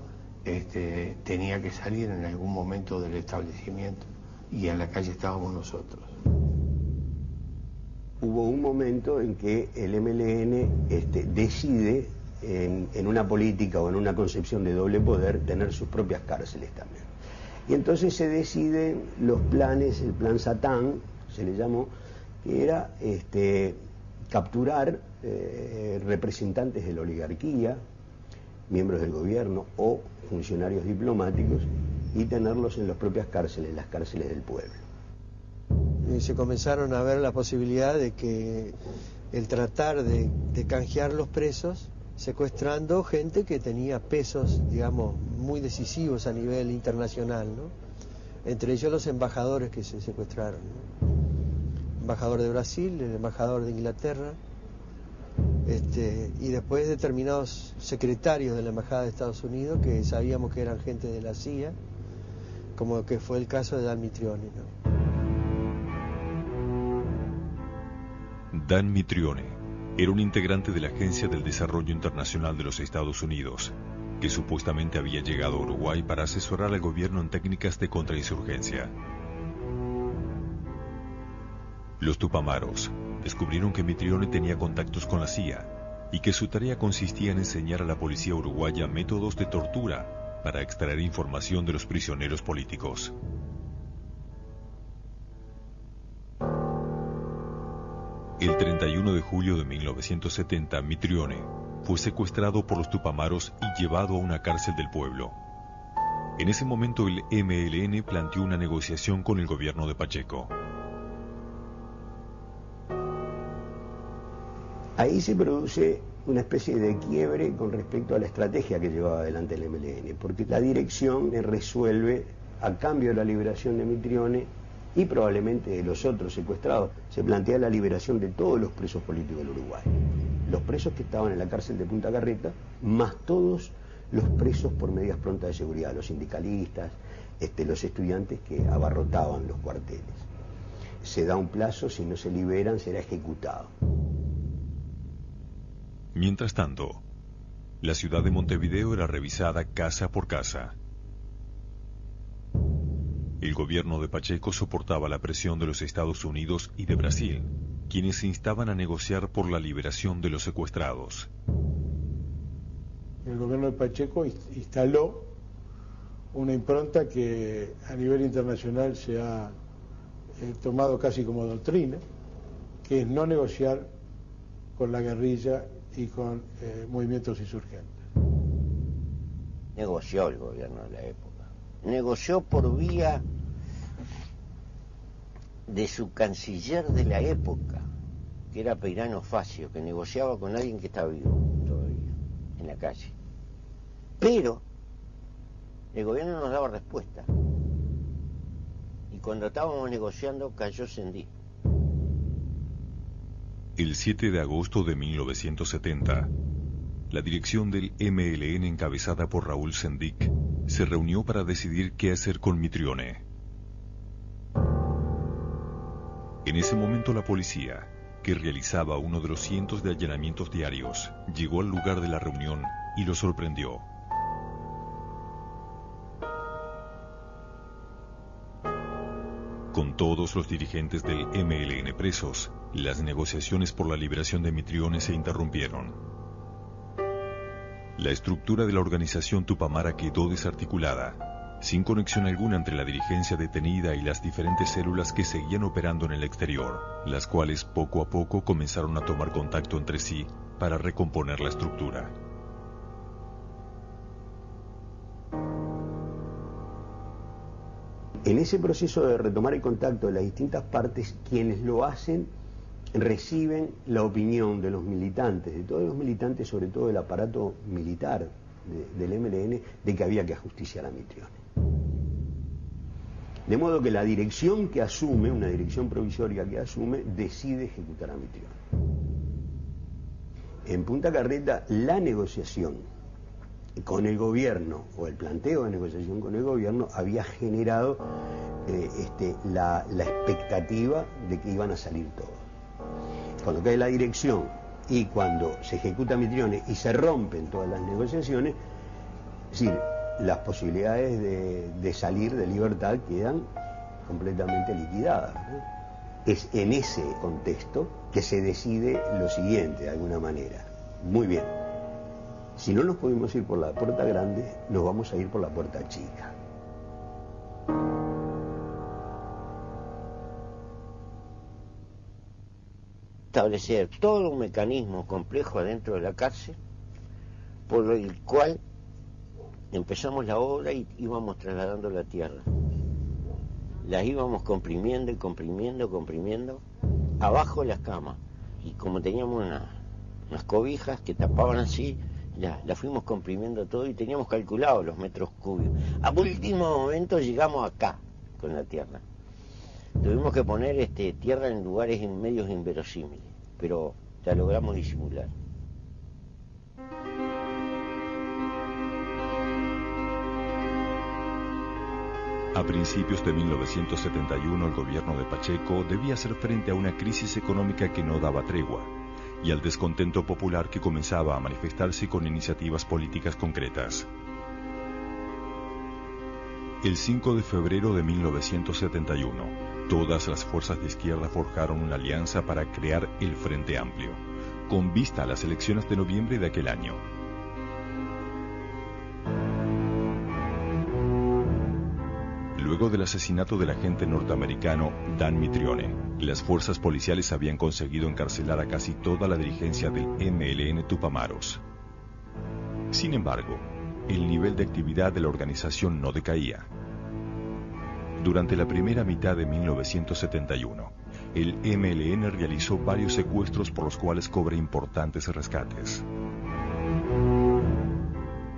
tenía que salir en algún momento del establecimiento y en la calle estábamos nosotros. Hubo un momento en que el MLN decide en una política o en una concepción de doble poder tener sus propias cárceles también. Y entonces se deciden los planes, el plan Satán, se le llamó, que era capturar representantes de la oligarquía, miembros del gobierno o funcionarios diplomáticos y tenerlos en las propias cárceles, las cárceles del pueblo. Se comenzaron a ver la posibilidad de que el tratar de canjear los presos, secuestrando gente que tenía pesos, digamos, muy decisivos a nivel internacional, ¿no? Entre ellos los embajadores que se secuestraron, ¿no? Embajador de Brasil, el embajador de Inglaterra, y después determinados secretarios de la Embajada de Estados Unidos que sabíamos que eran gente de la CIA, como que fue el caso de Dan Mitrione, ¿no? Dan Mitrione era un integrante de la Agencia del Desarrollo Internacional de los Estados Unidos, que supuestamente había llegado a Uruguay para asesorar al gobierno en técnicas de contrainsurgencia. Los tupamaros descubrieron que Mitrione tenía contactos con la CIA y que su tarea consistía en enseñar a la policía uruguaya métodos de tortura para extraer información de los prisioneros políticos. El 31 de julio de 1970, Mitrione fue secuestrado por los tupamaros y llevado a una cárcel del pueblo. En ese momento el MLN planteó una negociación con el gobierno de Pacheco. Ahí se produce una especie de quiebre con respecto a la estrategia que llevaba adelante el MLN, porque la dirección resuelve, a cambio de la liberación de Mitrione y probablemente de los otros secuestrados, se plantea la liberación de todos los presos políticos del Uruguay. Los presos que estaban en la cárcel de Punta Carreta, más todos los presos por medidas prontas de seguridad, los sindicalistas, los estudiantes que abarrotaban los cuarteles. Se da un plazo, si no se liberan será ejecutado. Mientras tanto, la ciudad de Montevideo era revisada casa por casa. El gobierno de Pacheco soportaba la presión de los Estados Unidos y de Brasil, quienes se instaban a negociar por la liberación de los secuestrados. El gobierno de Pacheco instaló una impronta que a nivel internacional se ha tomado casi como doctrina, que es no negociar con la guerrilla y con movimientos insurgentes. Negoció el gobierno de la época. Negoció por vía de su canciller de la época, que era Peirano Facio, que negociaba con alguien que está vivo todavía, en la calle. Pero el gobierno no nos daba respuesta. Y cuando estábamos negociando cayó Sendí. El 7 de agosto de 1970, la dirección del MLN encabezada por Raúl Sendic se reunió para decidir qué hacer con Mitrione. En ese momento la policía, que realizaba uno de los cientos de allanamientos diarios, llegó al lugar de la reunión y lo sorprendió. Con todos los dirigentes del MLN presos, las negociaciones por la liberación de Mitrione se interrumpieron. La estructura de la organización Tupamara quedó desarticulada, sin conexión alguna entre la dirigencia detenida y las diferentes células que seguían operando en el exterior, las cuales poco a poco comenzaron a tomar contacto entre sí para recomponer la estructura. En ese proceso de retomar el contacto de las distintas partes, quienes lo hacen reciben la opinión de los militantes, de todos los militantes, sobre todo del aparato militar del MLN, de que había que ajusticiar a Mitrione. De modo que la dirección que asume, una dirección provisoria que asume, decide ejecutar a Mitrione. En Punta Carreta, la negociación con el gobierno, o el planteo de negociación con el gobierno, había generado la expectativa de que iban a salir todos. Cuando cae la dirección y cuando se ejecuta Mitrione y se rompen todas las negociaciones, es decir, las posibilidades de salir de libertad quedan completamente liquidadas, ¿no? Es en ese contexto que se decide lo siguiente, de alguna manera. Muy bien, si no nos pudimos ir por la puerta grande, nos vamos a ir por la puerta chica. Establecer todo un mecanismo complejo adentro de la cárcel, por el cual empezamos la obra y íbamos trasladando la tierra. Las íbamos comprimiendo y comprimiendo, abajo de las camas. Y como teníamos unas cobijas que tapaban así, la fuimos comprimiendo todo y teníamos calculado los metros cúbicos. A último momento llegamos acá con la tierra. Tuvimos que poner tierra en lugares en medios inverosímiles, pero la logramos disimular. A principios de 1971, el gobierno de Pacheco debía hacer frente a una crisis económica que no daba tregua y al descontento popular que comenzaba a manifestarse con iniciativas políticas concretas. El 5 de febrero de 1971, todas las fuerzas de izquierda forjaron una alianza para crear el Frente Amplio, con vista a las elecciones de noviembre de aquel año. Luego del asesinato del agente norteamericano Dan Mitrione, las fuerzas policiales habían conseguido encarcelar a casi toda la dirigencia del MLN Tupamaros. Sin embargo, el nivel de actividad de la organización no decaía. Durante la primera mitad de 1971, el MLN realizó varios secuestros por los cuales cobra importantes rescates.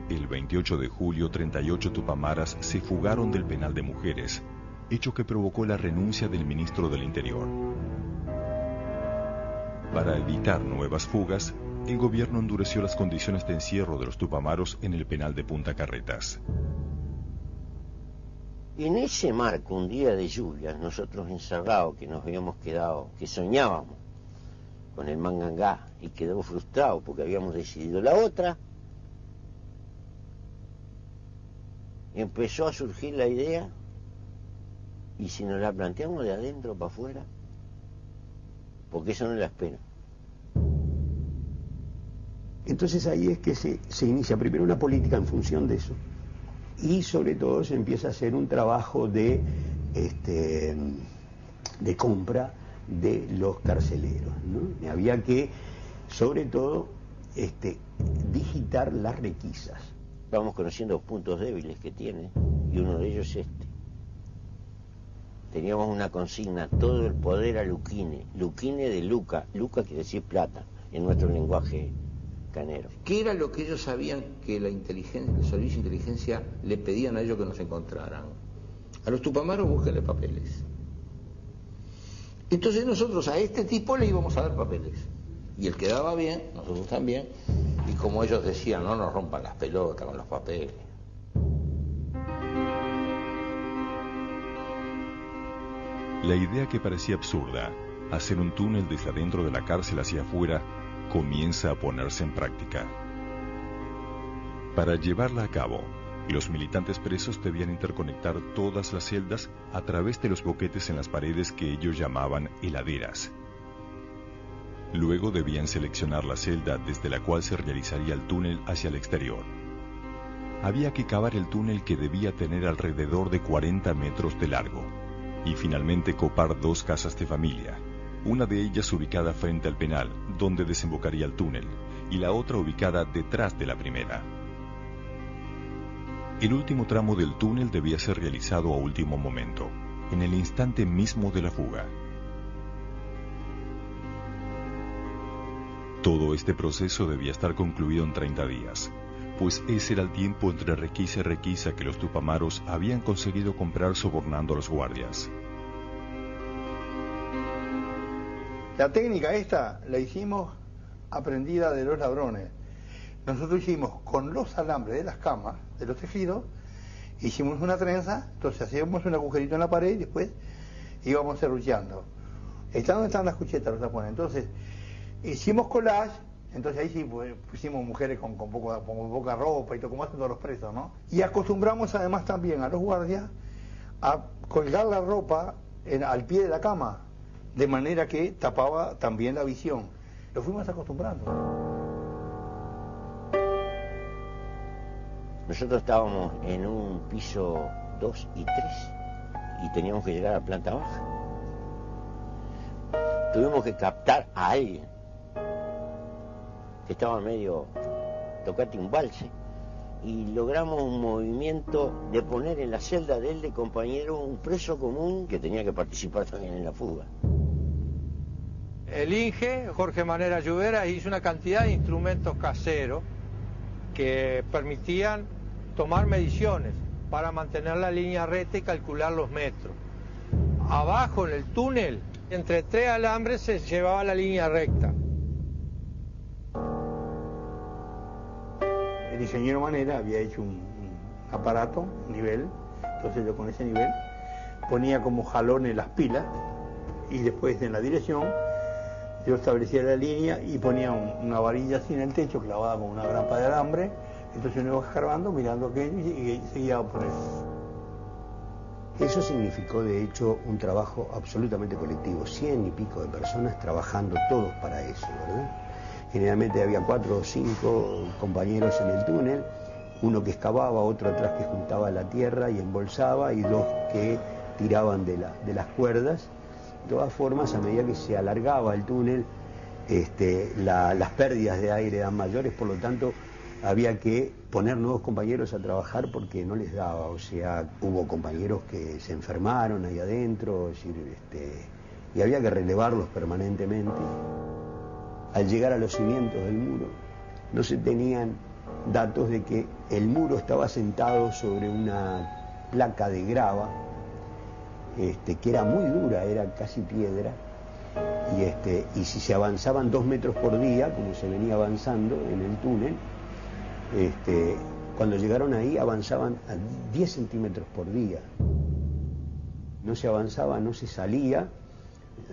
El 28 de julio, 38 tupamaras se fugaron del penal de mujeres, hecho que provocó la renuncia del ministro del Interior. Para evitar nuevas fugas, el gobierno endureció las condiciones de encierro de los tupamaros en el penal de Punta Carretas. En ese marco, un día de lluvia, nosotros encerrados, que nos habíamos quedado, que soñábamos con el Mangangá y quedó frustrado porque habíamos decidido la otra, empezó a surgir la idea, y si nos la planteamos de adentro para afuera, porque eso no la espera. Entonces ahí es que se inicia primero una política en función de eso, y sobre todo se empieza a hacer un trabajo de compra de los carceleros, ¿no? Había que, sobre todo, digitar las requisas. Vamos conociendo los puntos débiles que tiene, y uno de ellos es Teníamos una consigna, todo el poder a Luquine. Luquine de Luca, Luca quiere decir plata, en nuestro lenguaje canero. ¿Qué era lo que ellos sabían que la inteligencia, el servicio de inteligencia le pedían a ellos que nos encontraran? A los tupamaros búsquenle papeles. Entonces nosotros a este tipo le íbamos a dar papeles. Y el que daba bien, nosotros también. Y como ellos decían, no nos rompan las pelotas con los papeles. La idea que parecía absurda, hacer un túnel desde adentro de la cárcel hacia afuera, comienza a ponerse en práctica. Para llevarla a cabo, los militantes presos debían interconectar todas las celdas a través de los boquetes en las paredes que ellos llamaban heladeras. Luego debían seleccionar la celda desde la cual se realizaría el túnel hacia el exterior. Había que cavar el túnel, que debía tener alrededor de 40 metros de largo, y finalmente copar 2 casas de familia, una de ellas ubicada frente al penal, donde desembocaría el túnel, y la otra ubicada detrás de la primera. El último tramo del túnel debía ser realizado a último momento, en el instante mismo de la fuga. Todo este proceso debía estar concluido en 30 días, pues ese era el tiempo entre requisa y requisa que los tupamaros habían conseguido comprar sobornando a los guardias. La técnica esta la hicimos aprendida de los ladrones. Nosotros hicimos con los alambres de las camas, de los tejidos, hicimos una trenza, entonces hacíamos un agujerito en la pared y después íbamos serruchando. ¿Donde están las cuchetas, los tapones? Entonces hicimos collage, entonces ahí sí pusimos mujeres con poca ropa y todo, como hacen todos los presos, ¿no? Y acostumbramos además también a los guardias a colgar la ropa al pie de la cama, de manera que tapaba también la visión. Lo fuimos acostumbrando. Nosotros estábamos en un piso 2 y 3 y teníamos que llegar a planta baja. Tuvimos que captar a alguien que estaba medio tocate un valse y logramos un movimiento de poner en la celda de él de compañero un preso común que tenía que participar también en la fuga. El INGE, Jorge Manera Lluvera, hizo una cantidad de instrumentos caseros que permitían tomar mediciones para mantener la línea recta y calcular los metros. Abajo en el túnel, entre 3 alambres se llevaba la línea recta. El ingeniero Manera había hecho un aparato, un nivel, entonces yo con ese nivel ponía como jalones las pilas y después en la dirección yo establecía la línea y ponía una varilla así en el techo clavada con una grampa de alambre, entonces uno iba escarbando, mirando aquello y seguía por eso. Eso significó de hecho un trabajo absolutamente colectivo, 100 y pico de personas trabajando todos para eso, ¿verdad? Generalmente había 4 o 5 compañeros en el túnel, uno que excavaba, otro atrás que juntaba la tierra y embolsaba, y 2 que tiraban de las cuerdas. De todas formas, a medida que se alargaba el túnel, las pérdidas de aire eran mayores, por lo tanto había que poner nuevos compañeros a trabajar porque no les daba. O sea, hubo compañeros que se enfermaron ahí adentro, es decir, y había que relevarlos permanentemente. Al llegar a los cimientos del muro, no se tenían datos de que el muro estaba sentado sobre una placa de grava, que era muy dura, era casi piedra, y si se avanzaban 2 metros por día, como se venía avanzando en el túnel, cuando llegaron ahí avanzaban a 10 centímetros por día. No se avanzaba, no se salía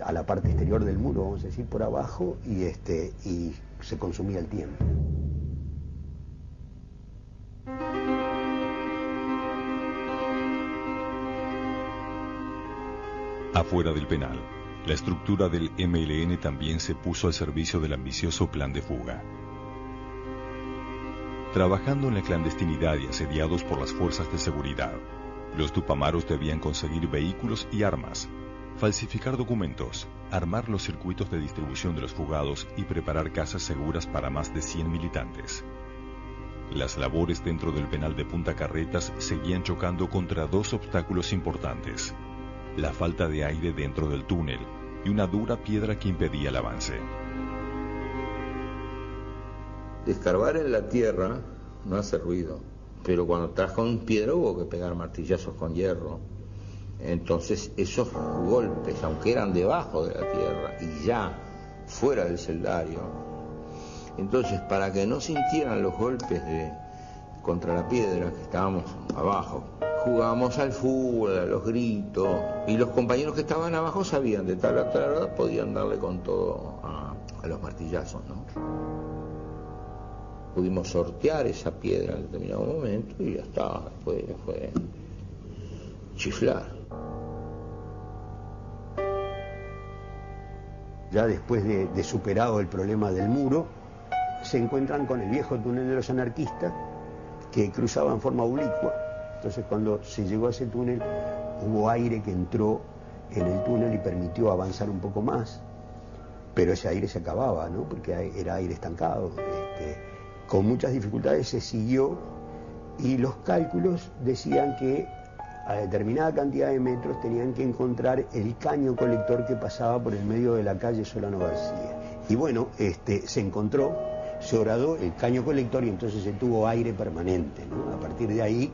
a la parte exterior del muro, vamos a decir, por abajo, y se consumía el tiempo. Afuera del penal, la estructura del MLN también se puso al servicio del ambicioso plan de fuga. Trabajando en la clandestinidad y asediados por las fuerzas de seguridad, los tupamaros debían conseguir vehículos y armas, falsificar documentos, armar los circuitos de distribución de los fugados y preparar casas seguras para más de 100 militantes. Las labores dentro del penal de Punta Carretas seguían chocando contra 2 obstáculos importantes: la falta de aire dentro del túnel y una dura piedra que impedía el avance. Escarbar en la tierra no hace ruido, pero cuando estás con piedra hubo que pegar martillazos con hierro Entonces esos golpes, aunque eran debajo de la tierra y ya fuera del celdario, entonces para que no sintieran los golpes contra la piedra, que estábamos abajo, jugábamos al fútbol, a los gritos, y los compañeros que estaban abajo sabían de tal a tal hora, podían darle con todo a los martillazos, ¿no? Pudimos sortear esa piedra en determinado momento y ya está, después fue chiflar. Ya después de superado el problema del muro, se encuentran con el viejo túnel de los anarquistas, que cruzaba en forma oblicua. Entonces cuando se llegó a ese túnel, hubo aire que entró en el túnel y permitió avanzar un poco más, pero ese aire se acababa, ¿no? Porque era aire estancado. Con muchas dificultades se siguió y los cálculos decían que a determinada cantidad de metros tenían que encontrar el caño colector que pasaba por el medio de la calle Solano García. Y bueno, se encontró, se horadó el caño colector y entonces se tuvo aire permanente, ¿no? A partir de ahí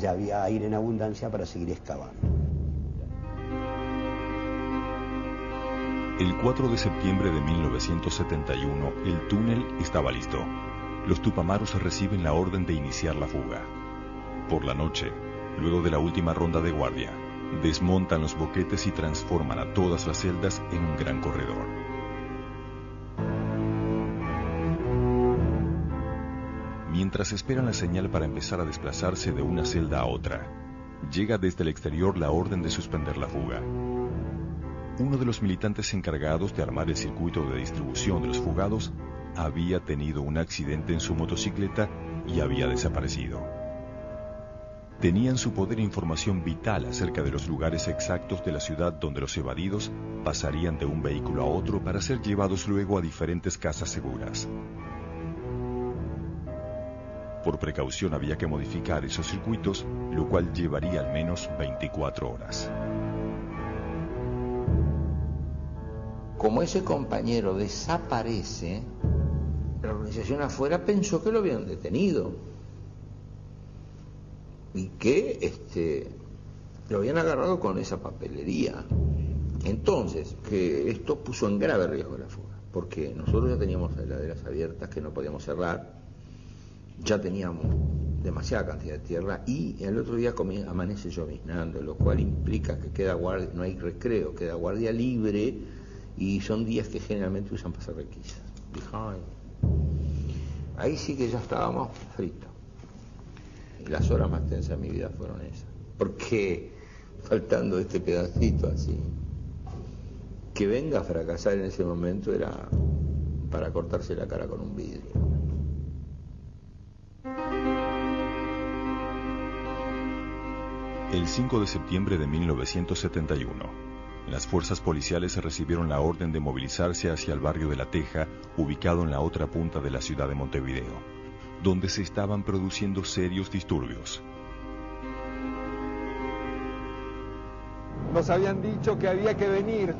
ya había aire en abundancia para seguir excavando. El 4 de septiembre de 1971, el túnel estaba listo. Los tupamaros reciben la orden de iniciar la fuga. Por la noche, luego de la última ronda de guardia, desmontan los boquetes y transforman a todas las celdas en un gran corredor. Mientras esperan la señal para empezar a desplazarse de una celda a otra, llega desde el exterior la orden de suspender la fuga. Uno de los militantes encargados de armar el circuito de distribución de los fugados había tenido un accidente en su motocicleta y había desaparecido. Tenía en su poder información vital acerca de los lugares exactos de la ciudad donde los evadidos pasarían de un vehículo a otro para ser llevados luego a diferentes casas seguras. Por precaución había que modificar esos circuitos, lo cual llevaría al menos 24 horas. Como ese compañero desaparece, la organización afuera pensó que lo habían detenido y que lo habían agarrado con esa papelería. Entonces, que esto puso en grave riesgo la fuga, porque nosotros ya teníamos heladeras abiertas que no podíamos cerrar, ya teníamos demasiada cantidad de tierra y el otro día amanece lloviznando, lo cual implica que queda guardia, no hay recreo, queda guardia libre y son días que generalmente usan para hacer requisas. Ahí sí que ya estábamos fritos. Y las horas más tensas de mi vida fueron esas. Porque faltando este pedacito así, que venga a fracasar en ese momento era para cortarse la cara con un vidrio. El 5 de septiembre de 1971, las fuerzas policiales recibieron la orden de movilizarse hacia el barrio de La Teja, ubicado en la otra punta de la ciudad de Montevideo, donde se estaban produciendo serios disturbios. Nos habían dicho que había que venir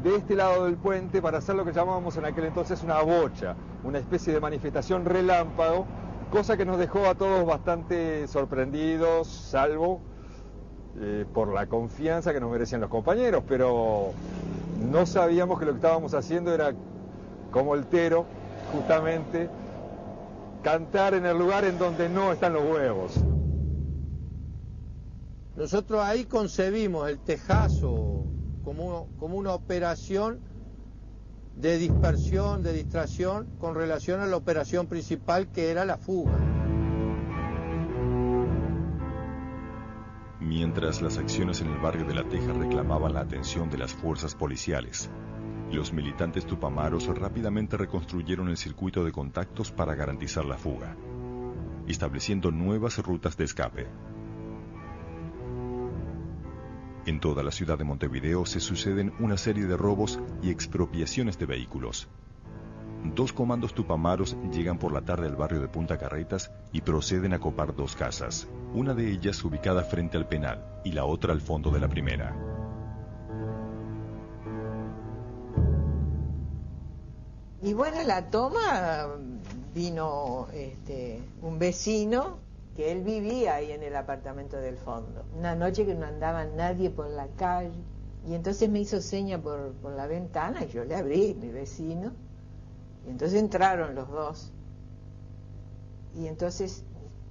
de este lado del puente para hacer lo que llamábamos en aquel entonces una bocha, una especie de manifestación relámpago, cosa que nos dejó a todos bastante sorprendidos, salvo por la confianza que nos merecían los compañeros, pero no sabíamos que lo que estábamos haciendo era, como el Tero, justamente, cantar en el lugar en donde no están los huevos. Nosotros ahí concebimos el tejazo como una operación de dispersión, de distracción, con relación a la operación principal que era la fuga. Mientras las acciones en el barrio de La Teja reclamaban la atención de las fuerzas policiales, los militantes tupamaros rápidamente reconstruyeron el circuito de contactos para garantizar la fuga, estableciendo nuevas rutas de escape. En toda la ciudad de Montevideo se suceden una serie de robos y expropiaciones de vehículos. 2 comandos tupamaros llegan por la tarde al barrio de Punta Carretas y proceden a copar 2 casas, una de ellas ubicada frente al penal y la otra al fondo de la primera. Y bueno, la toma vino un vecino que él vivía ahí en el apartamento del fondo. Una noche que no andaba nadie por la calle, y entonces me hizo seña por la ventana y yo le abrí, mi vecino, y entonces entraron los dos. Y entonces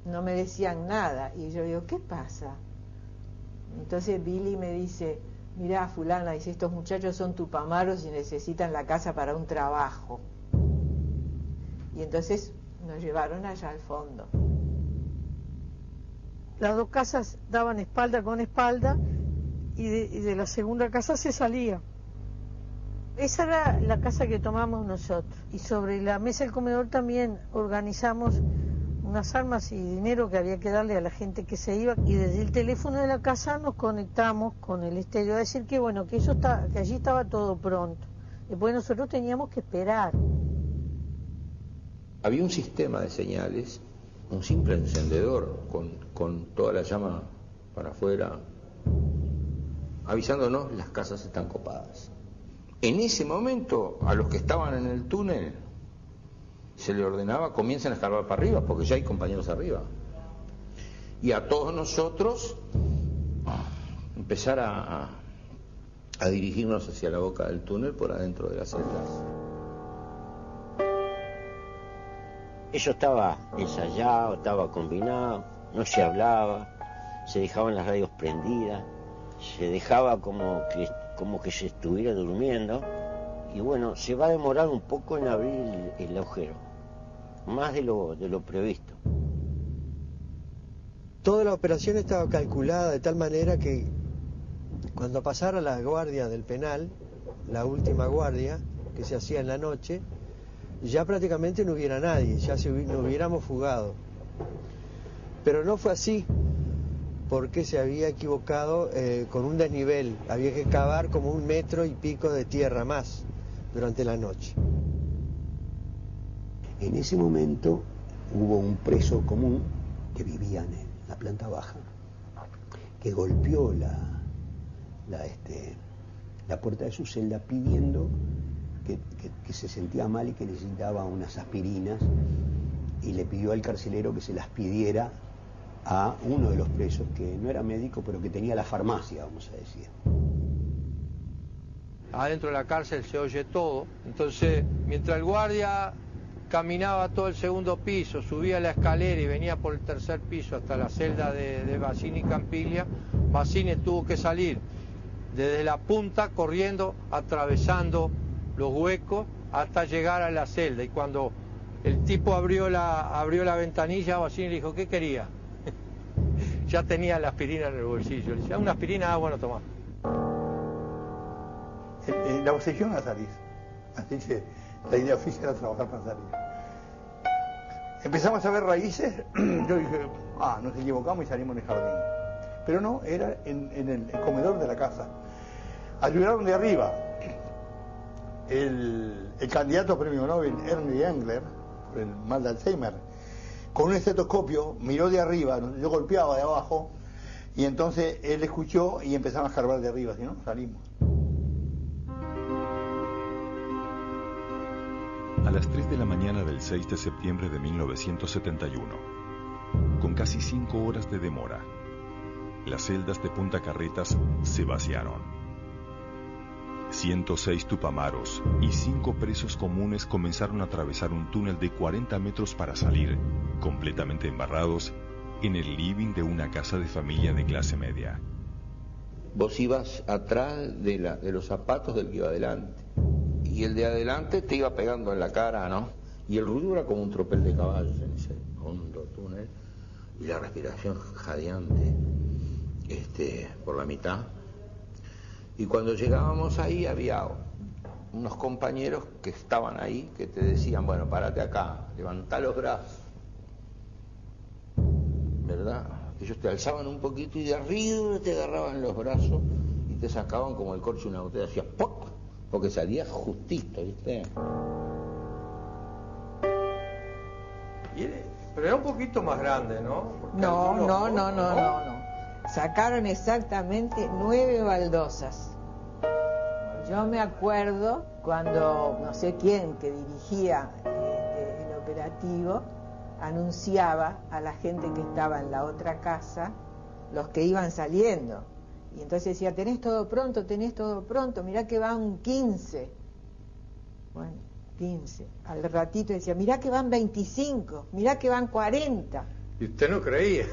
no me decían nada, y yo digo, ¿qué pasa? Entonces Billy me dice, mirá, fulana, dice, estos muchachos son tupamaros y necesitan la casa para un trabajo. Y entonces nos llevaron allá al fondo. Las dos casas daban espalda con espalda y de la segunda casa se salía. Esa era la casa que tomamos nosotros. Y sobre la mesa del comedor también organizamos unas armas y dinero que había que darle a la gente que se iba, y desde el teléfono de la casa nos conectamos con el estéreo a decir que bueno, que allí estaba todo pronto. Después nosotros teníamos que esperar. Había un sistema de señales, un simple encendedor con toda la llama para afuera, avisándonos las casas están copadas. En ese momento, a los que estaban en el túnel se le ordenaba comiencen a escarbar para arriba, porque ya hay compañeros arriba. Y a todos nosotros empezar a dirigirnos hacia la boca del túnel por adentro de las celdas. Eso estaba ensayado, estaba combinado, no se hablaba, se dejaban las radios prendidas, se dejaba como que se estuviera durmiendo, y bueno, se va a demorar un poco en abrir el agujero, más de lo previsto. Toda la operación estaba calculada de tal manera que cuando pasara la guardia del penal, la última guardia que se hacía en la noche, ya prácticamente no hubiera nadie, ya nos hubiéramos fugado. Pero no fue así, porque se había equivocado con un desnivel. Había que cavar como 1,5 metros de tierra más durante la noche. En ese momento hubo un preso común que vivía en la planta baja, que golpeó la puerta de su celda pidiendo que se sentía mal y que necesitaba unas aspirinas, y le pidió al carcelero que se las pidiera a uno de los presos, que no era médico, pero que tenía la farmacia, vamos a decir. Adentro de la cárcel se oye todo, entonces mientras el guardia caminaba todo el segundo piso, subía la escalera y venía por el tercer piso hasta la celda de Bassini y Campiglia, Bassini tuvo que salir desde la punta corriendo, atravesando los huecos hasta llegar a la celda, y cuando el tipo abrió la ventanilla, Bassini le dijo, ¿qué quería? Ya tenía la aspirina en el bolsillo. Le decía, una aspirina, bueno, toma. La obsesión a salir. Así que la idea fija era trabajar para salir. Empezamos a ver raíces. Yo dije, nos equivocamos y salimos en el jardín. Pero no, era en el comedor de la casa. Ayudaron de arriba. El candidato a premio Nobel, Ernst Engler, por el mal de Alzheimer, con un estetoscopio miró de arriba, yo golpeaba de abajo, y entonces él escuchó y empezamos a escarbar de arriba, si no, salimos. A las 3 de la mañana del 6 de septiembre de 1971, con casi 5 horas de demora, las celdas de Punta Carretas se vaciaron. 106 tupamaros y 5 presos comunes comenzaron a atravesar un túnel de 40 metros para salir, completamente embarrados, en el living de una casa de familia de clase media. Vos ibas atrás de los zapatos del que iba adelante, y el de adelante te iba pegando en la cara, ¿no? Y el ruido era como un tropel de caballos en ese hondo túnel, y la respiración jadeante por la mitad. Y cuando llegábamos ahí había unos compañeros que estaban ahí, que te decían, bueno, párate acá, levantá los brazos, ¿verdad? Ellos te alzaban un poquito y de arriba te agarraban los brazos y te sacaban como el corcho de una botella, hacía ¡poc! Porque salía justito, ¿viste? Pero era un poquito más grande, ¿no? No. Sacaron exactamente 9 baldosas. Yo me acuerdo cuando, no sé quién que dirigía el operativo, anunciaba a la gente que estaba en la otra casa los que iban saliendo. Y entonces decía, tenés todo pronto, mirá que van 15. Bueno, 15. Al ratito decía, mirá que van 25, mirá que van 40. Y usted no creía,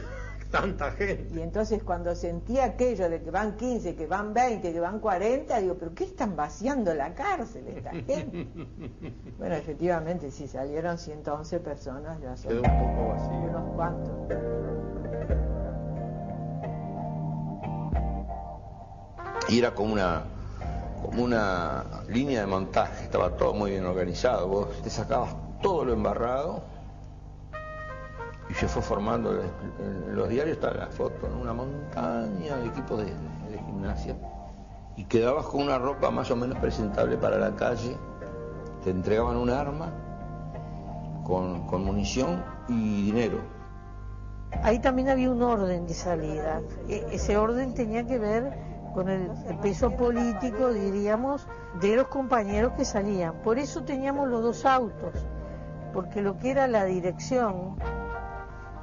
tanta gente. Y entonces cuando sentía aquello de que van 15, que van 20, que van 40, digo, ¿pero qué están vaciando la cárcel esta gente? Bueno, efectivamente, sí, salieron 111 personas, ya son quedó un poco vacío. Unos cuantos. Y era como una línea de montaje, estaba todo muy bien organizado, vos te sacabas todo lo embarrado y se fue formando, en los diarios está la foto, ¿no? Una montaña de equipos de gimnasia, y quedabas con una ropa más o menos presentable para la calle, te entregaban un arma con munición y dinero. Ahí también había un orden de salida. Ese orden tenía que ver con el peso político, diríamos, de los compañeros que salían. Por eso teníamos los dos autos, porque lo que era la dirección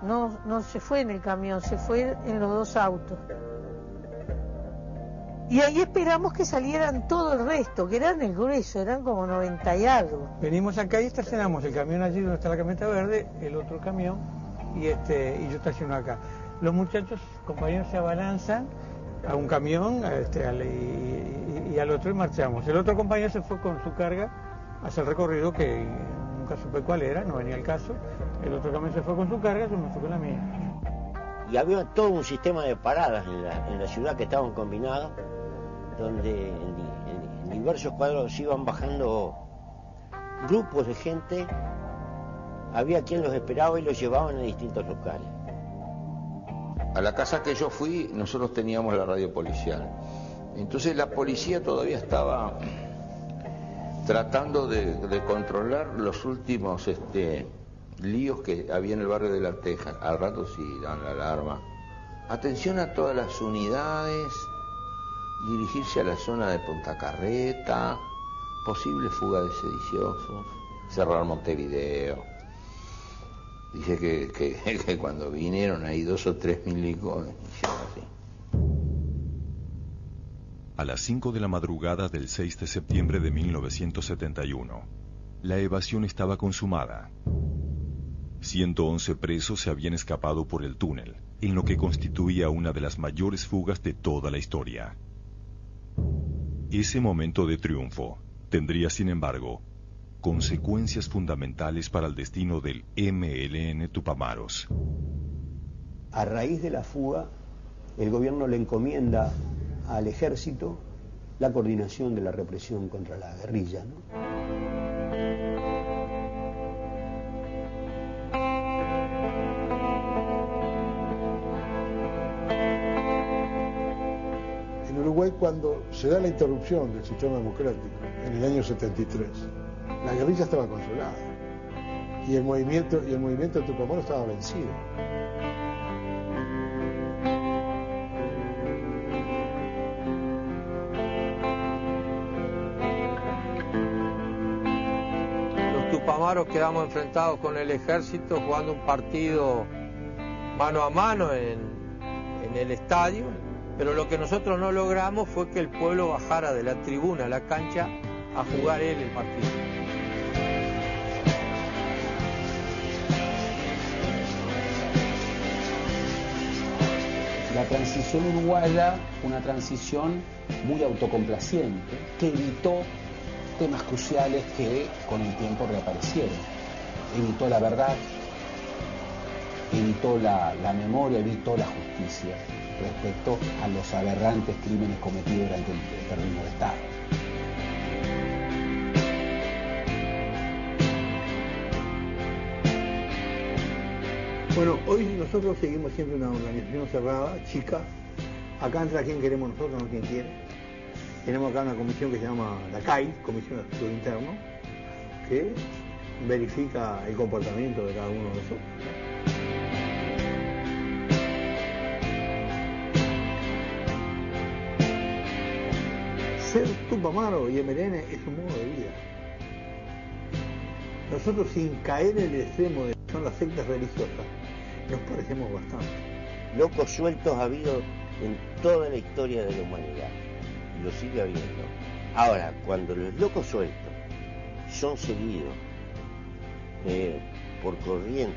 no se fue en el camión, se fue en los dos autos. Y ahí esperamos que salieran todo el resto, que eran el grueso, eran como 90 y algo. Venimos acá y estacionamos el camión allí donde está la camioneta verde, el otro camión, y yo estaciono acá. Los muchachos, compañeros, se abalanzan a un camión y al otro y marchamos. El otro compañero se fue con su carga hacia el recorrido que nunca supe cuál era, no venía el caso. El otro camión se fue con su carga, yo me fui con la mía. Y había todo un sistema de paradas en la ciudad que estaban combinados, donde en diversos cuadros iban bajando grupos de gente, había quien los esperaba y los llevaban a distintos locales. A la casa que yo fui, nosotros teníamos la radio policial. Entonces la policía todavía estaba tratando de controlar los últimos líos que había en el barrio de La Teja. Al rato sí dan la alarma. Atención a todas las unidades, dirigirse a la zona de Punta Carreta, posible fuga de sediciosos, cerrar Montevideo. Dice que cuando vinieron ahí 2 o 3 milicos, hicieron así. A las 5 de la madrugada del 6 de septiembre de 1971, la evasión estaba consumada. 111 presos se habían escapado por el túnel, en lo que constituía una de las mayores fugas de toda la historia. Ese momento de triunfo tendría, sin embargo, consecuencias fundamentales para el destino del MLN Tupamaros. A raíz de la fuga, el gobierno le encomienda al ejército la coordinación de la represión contra la guerrilla, ¿no? En Uruguay, cuando se da la interrupción del sistema democrático, en el año 73, la guerrilla estaba controlada y el movimiento de Tupamaros estaba vencido. Los Tupamaros quedamos enfrentados con el ejército jugando un partido mano a mano en el estadio, pero lo que nosotros no logramos fue que el pueblo bajara de la tribuna a la cancha a jugar él el partido. La transición uruguaya, una transición muy autocomplaciente, que evitó temas cruciales que con el tiempo reaparecieron. Evitó la verdad, evitó la memoria, evitó la justicia respecto a los aberrantes crímenes cometidos durante el terrorismo de Estado. Bueno, hoy nosotros seguimos siempre una organización cerrada, chica. Acá entra quien queremos nosotros, no quien quiere. Tenemos acá una comisión que se llama la CAI, Comisión de Asuntos Internos, que verifica el comportamiento de cada uno de nosotros. Ser Tupamaro y MLN es un modo de vida. Nosotros, sin caer en el extremo de son las sectas religiosas, nos parecemos bastante. Locos sueltos ha habido en toda la historia de la humanidad, y lo sigue habiendo. Ahora, cuando los locos sueltos son seguidos por corrientes